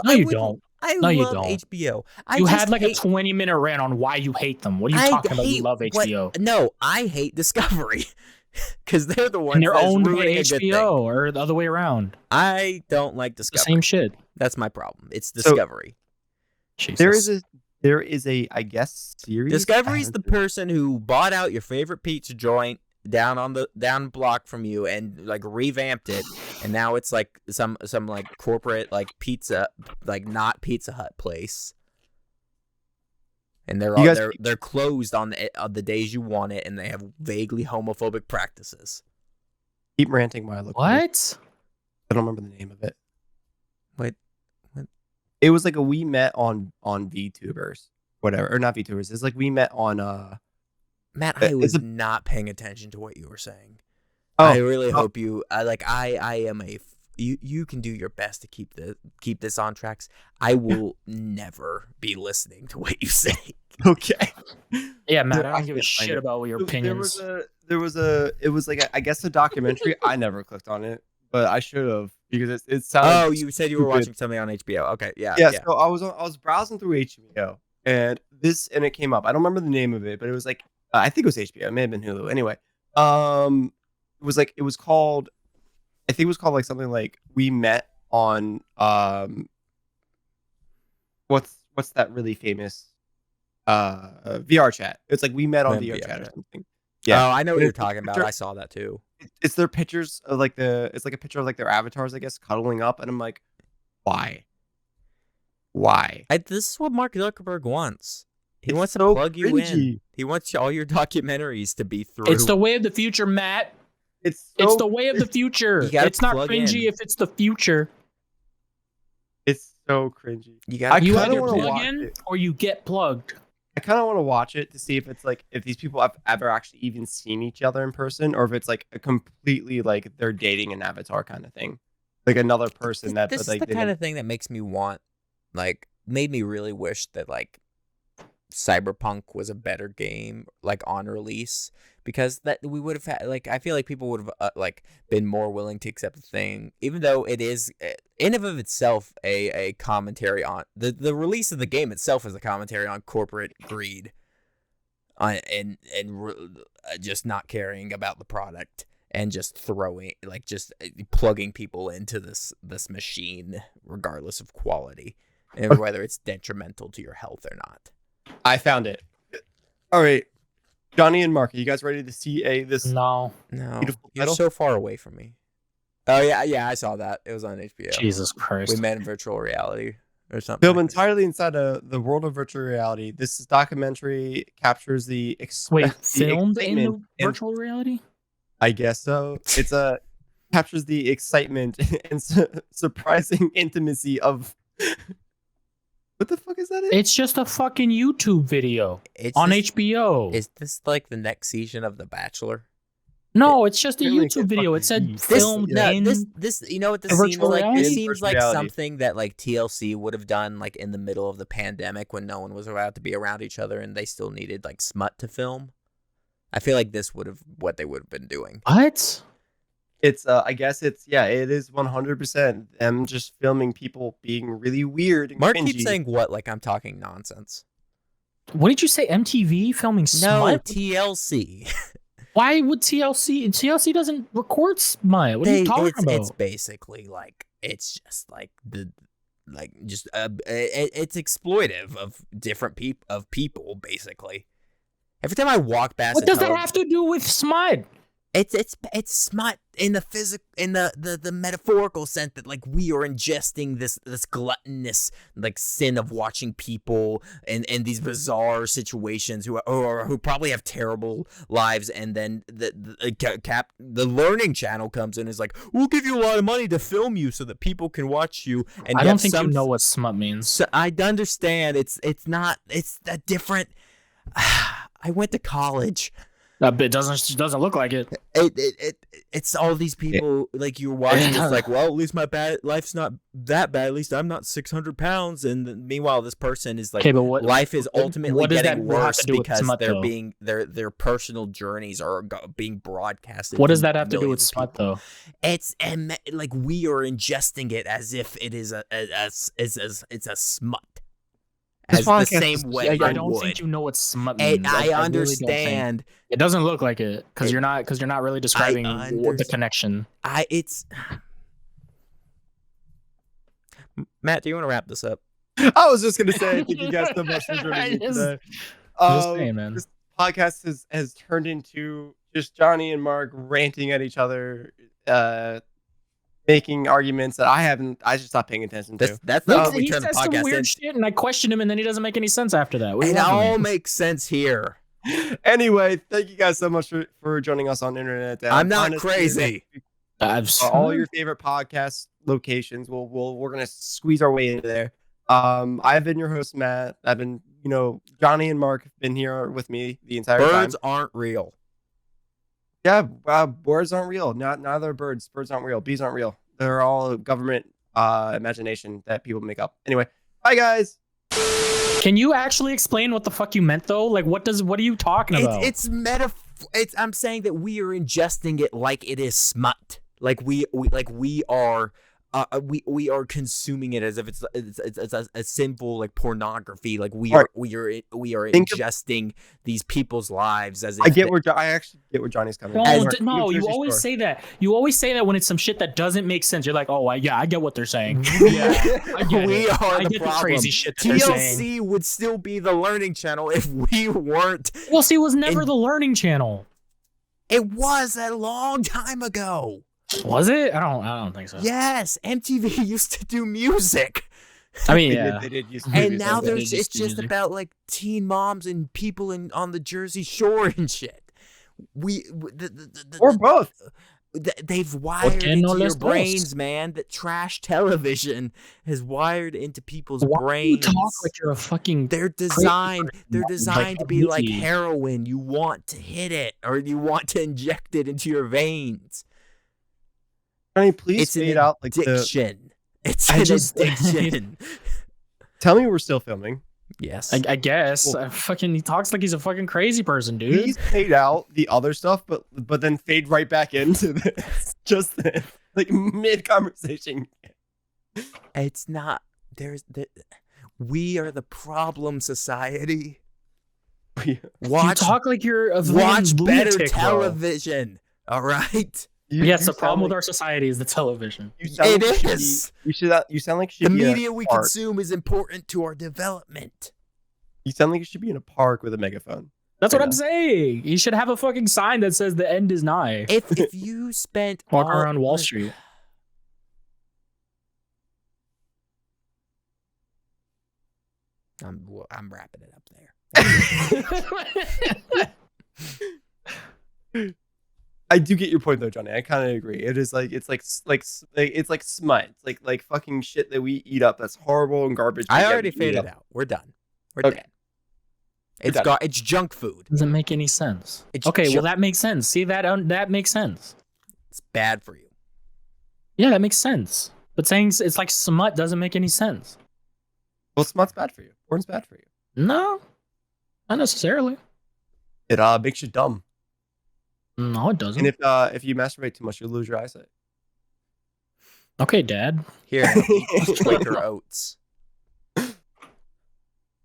Speaker 3: No, you don't.
Speaker 2: I
Speaker 3: No, you
Speaker 2: love
Speaker 3: don't.
Speaker 2: HBO.
Speaker 3: You had like a 20-minute rant on why you hate them. What are you talking about? You love HBO.
Speaker 2: No, I hate Discovery because they're the ones
Speaker 3: And they're
Speaker 2: that's
Speaker 3: owned by
Speaker 2: ruining a good thing.
Speaker 3: HBO or the other way around.
Speaker 2: I don't like Discovery.
Speaker 3: The same shit.
Speaker 2: That's my problem. It's Discovery.
Speaker 3: Jesus.
Speaker 1: There is a I guess series.
Speaker 2: Discovery's the person who bought out your favorite pizza joint down block from you and like revamped it, and now it's like some like corporate like pizza, like not Pizza Hut place, and they're closed on the days you want it, and they have vaguely homophobic practices.
Speaker 1: Keep ranting while I look.
Speaker 3: What?
Speaker 1: I don't remember the name of it.
Speaker 2: What?
Speaker 1: It was like a we met on VTubers, whatever, or not VTubers. It's like we met on
Speaker 2: Matt, I was not paying attention to what you were saying.
Speaker 1: Oh,
Speaker 2: I really hope you I am you can do your best to keep this on tracks. I will never be listening to what you say.
Speaker 1: Okay.
Speaker 3: Yeah, Matt, I don't give a shit about your opinions.
Speaker 1: It was like I guess a documentary. I never clicked on it, but I should have because it sounded.
Speaker 2: Oh, you said you were watching something on HBO. Okay, yeah.
Speaker 1: So I was browsing through HBO and it came up. I don't remember the name of it, but it was like I think it was HBO. It may have been Hulu. Anyway, it was called. I think it was called like something like We Met on what's that really famous VR chat. It's like We Met on VR chat or something. Yeah.
Speaker 2: Oh, I know what you're talking about. I saw that too.
Speaker 1: It's their pictures of it's like a picture of like their avatars, I guess, cuddling up, and I'm like, why?
Speaker 2: This is what Mark Zuckerberg wants. He wants to plug you in. He wants all your documentaries to be through.
Speaker 3: It's the way of the future, Matt. It's the way of the future. It's not cringy if it's the future.
Speaker 1: It's so cringy.
Speaker 3: You either plug in or you get plugged.
Speaker 1: I kind of want to watch it to see if it's like if these people have ever actually even seen each other in person, or if it's like a completely like they're dating an avatar kind of thing, like another person that.
Speaker 2: This is the kind of thing that makes me want, like, made me really wish that like Cyberpunk was a better game like on release, because that we would have had like I feel like people would have like been more willing to accept the thing, even though it is in and of itself a commentary on the release of the game itself is a commentary on corporate greed and just not caring about the product and just throwing like just plugging people into this machine regardless of quality and whether it's detrimental to your health or not.
Speaker 1: I found it. All right, Johnny and Mark, are you guys ready to see this?
Speaker 3: No,
Speaker 2: you're so far away from me. Oh yeah, I saw that. It was on HBO.
Speaker 3: Jesus Christ.
Speaker 2: We met in virtual reality or something.
Speaker 1: Filmed entirely inside the world of virtual reality. This documentary captures the
Speaker 3: filmed in virtual reality.
Speaker 1: I guess so. It's captures the excitement and surprising intimacy of. What the fuck is that?
Speaker 3: It's just a fucking YouTube video on HBO.
Speaker 2: Is this like the next season of The Bachelor?
Speaker 3: No, it's just a YouTube video. It said filmed in
Speaker 2: this. You know what this seems like? This seems like something that like TLC would have done like in the middle of the pandemic when no one was allowed to be around each other and they still needed like smut to film. I feel like this would have what they would have been doing.
Speaker 3: What?
Speaker 1: It's I guess it is 100% them just filming people being really weird and
Speaker 2: Mark
Speaker 1: cringy.
Speaker 2: keeps saying what like I'm talking nonsense.
Speaker 3: What did you say? MTV filming smut?
Speaker 2: No, TLC.
Speaker 3: Why would TLC? TLC doesn't record smut. What are you talking about?
Speaker 2: It's basically like it's just like it's exploitive of different people basically. Every time I walk past,
Speaker 3: what does that have to do with smut?
Speaker 2: It's smut in the the metaphorical sense that like we are ingesting this gluttonous like sin of watching people in these bizarre situations who probably have terrible lives, and then the Learning Channel comes in and is like, we'll give you a lot of money to film you so that people can watch you. And
Speaker 3: I don't think you know what smut means.
Speaker 2: So I understand it's a different. I went to college.
Speaker 3: It doesn't look like it.
Speaker 2: It's all these people like you're watching. It's like, well, at least my life's not that bad. At least I'm not 600 pounds. And meanwhile, this person is like,
Speaker 3: Okay, but what
Speaker 2: life is ultimately
Speaker 3: what does
Speaker 2: getting
Speaker 3: that have
Speaker 2: worse
Speaker 3: to do with
Speaker 2: because
Speaker 3: smut,
Speaker 2: they're
Speaker 3: though?
Speaker 2: being their personal journeys are being broadcasted.
Speaker 3: What
Speaker 2: to
Speaker 3: does that have to do with
Speaker 2: millions of
Speaker 3: smut,
Speaker 2: people.
Speaker 3: though?
Speaker 2: It's like we are ingesting it as if it is it's a smut.
Speaker 1: This
Speaker 2: As the
Speaker 1: podcast
Speaker 2: same
Speaker 1: is-
Speaker 2: way
Speaker 3: I
Speaker 2: you
Speaker 3: don't
Speaker 2: would.
Speaker 3: think you know what smut
Speaker 2: And
Speaker 3: means.
Speaker 2: I
Speaker 3: really don't think.
Speaker 2: understand.
Speaker 3: It doesn't look like it because you're not really describing the connection.
Speaker 2: Matt, do you want to wrap this up?
Speaker 1: I was just gonna say, thank you guys so much for joining me today.
Speaker 3: Just saying, man.
Speaker 1: This podcast has turned into just Johnny and Mark ranting at each other, making arguments that I just stopped paying attention to.
Speaker 2: That's not
Speaker 3: He
Speaker 2: what we turn the
Speaker 3: says some
Speaker 2: podcast
Speaker 3: weird
Speaker 2: into.
Speaker 3: shit, and I question him, and then he doesn't make any sense after that. What do you
Speaker 2: It
Speaker 3: want from me?
Speaker 2: all makes sense here.
Speaker 1: Anyway, thank you guys so much for joining us on Internet Down.
Speaker 2: I'm not
Speaker 1: Find us
Speaker 2: crazy.
Speaker 1: all your favorite podcast locations. We're gonna squeeze our way into there. I've been your host, Matt. I've been, Johnny and Mark have been here with me the entire time.
Speaker 2: Birds aren't real.
Speaker 1: Yeah, birds aren't real. Neither are birds. Birds aren't real. Bees aren't real. They're all government imagination that people make up. Anyway, bye guys.
Speaker 3: Can you actually explain what the fuck you meant though? Like, what are you talking about?
Speaker 2: It's I'm saying that we are ingesting it like it is smut. Like we are. We are consuming it as if it's a sinful like pornography. Like we are ingesting these people's lives as if
Speaker 1: I actually get where Johnny's coming.
Speaker 3: No, you always say that. You always say that when it's some shit that doesn't make sense. You're like, oh, I get what they're saying. Yeah, I get
Speaker 2: we
Speaker 3: it.
Speaker 2: are
Speaker 3: I
Speaker 2: the
Speaker 3: get
Speaker 2: problem.
Speaker 3: The crazy shit that they're saying.
Speaker 2: TLC would still be the learning channel if we weren't.
Speaker 3: Well, see, it was never the learning channel.
Speaker 2: It was a long time ago.
Speaker 3: Was it? I don't think so.
Speaker 2: Yes, MTV used to do music.
Speaker 3: I mean, yeah.
Speaker 1: They did use
Speaker 2: And now
Speaker 3: it's
Speaker 2: just about like teen moms and people on the Jersey Shore and shit.
Speaker 1: Or both.
Speaker 2: They've wired into your
Speaker 3: les
Speaker 2: brains,
Speaker 3: dos?
Speaker 2: man. That trash television has wired into people's
Speaker 3: Why
Speaker 2: brains.
Speaker 3: do you talk like you're a fucking?
Speaker 2: They're designed
Speaker 3: Like
Speaker 2: to be like
Speaker 3: movie.
Speaker 2: heroin. You want to hit it or you want to inject it into your veins.
Speaker 1: Johnny, please
Speaker 2: It's
Speaker 1: fade
Speaker 2: an
Speaker 1: out like the.
Speaker 2: addiction. It's
Speaker 3: I
Speaker 2: an
Speaker 3: just-
Speaker 2: addiction.
Speaker 1: Tell me we're still filming.
Speaker 2: Yes.
Speaker 3: I guess.
Speaker 1: Cool.
Speaker 3: He talks like he's a fucking crazy person, dude.
Speaker 1: Please fade out the other stuff, but then fade right back into this. Just like mid conversation.
Speaker 2: It's not. We are the problem society.
Speaker 3: You
Speaker 2: Watch
Speaker 3: talk like you're a
Speaker 2: watch better
Speaker 3: lunatic, bro.
Speaker 2: television. All right.
Speaker 3: Yes, the problem with our society is the television.
Speaker 1: You sound
Speaker 2: It
Speaker 1: like
Speaker 2: is.
Speaker 1: You sound like you
Speaker 2: The
Speaker 1: should be in a
Speaker 2: media we
Speaker 1: park.
Speaker 2: consume is important to our development.
Speaker 1: You sound like you should be in a park with a megaphone.
Speaker 3: That's what
Speaker 1: I
Speaker 3: I'm
Speaker 1: know.
Speaker 3: saying. You should have a fucking sign that says the end is nigh.
Speaker 2: If you spent
Speaker 3: Walk
Speaker 2: all-
Speaker 3: around Wall Street.
Speaker 2: I'm wrapping it up there.
Speaker 1: I do get your point though, Johnny. I kind of agree. It is like it's like smut. It's like fucking shit that we eat up. That's horrible and garbage.
Speaker 2: I
Speaker 1: yet
Speaker 2: already
Speaker 1: we eat
Speaker 2: faded
Speaker 1: up.
Speaker 2: out. We're done. We're
Speaker 1: Okay.
Speaker 2: dead. It's
Speaker 1: done.
Speaker 2: it's junk food.
Speaker 3: Doesn't make any sense.
Speaker 2: It's
Speaker 3: Okay, well
Speaker 2: ju-
Speaker 3: that makes sense. See that makes sense.
Speaker 2: It's bad for you.
Speaker 3: Yeah, that makes sense. But saying it's like smut doesn't make any sense.
Speaker 1: Well, smut's bad for you. Porn's bad for you.
Speaker 3: No, not necessarily.
Speaker 1: It makes you dumb.
Speaker 3: No, it doesn't.
Speaker 1: And if you masturbate too much, you'll lose your eyesite.
Speaker 3: Okay, Dad.
Speaker 2: Here, eat these Quaker oats.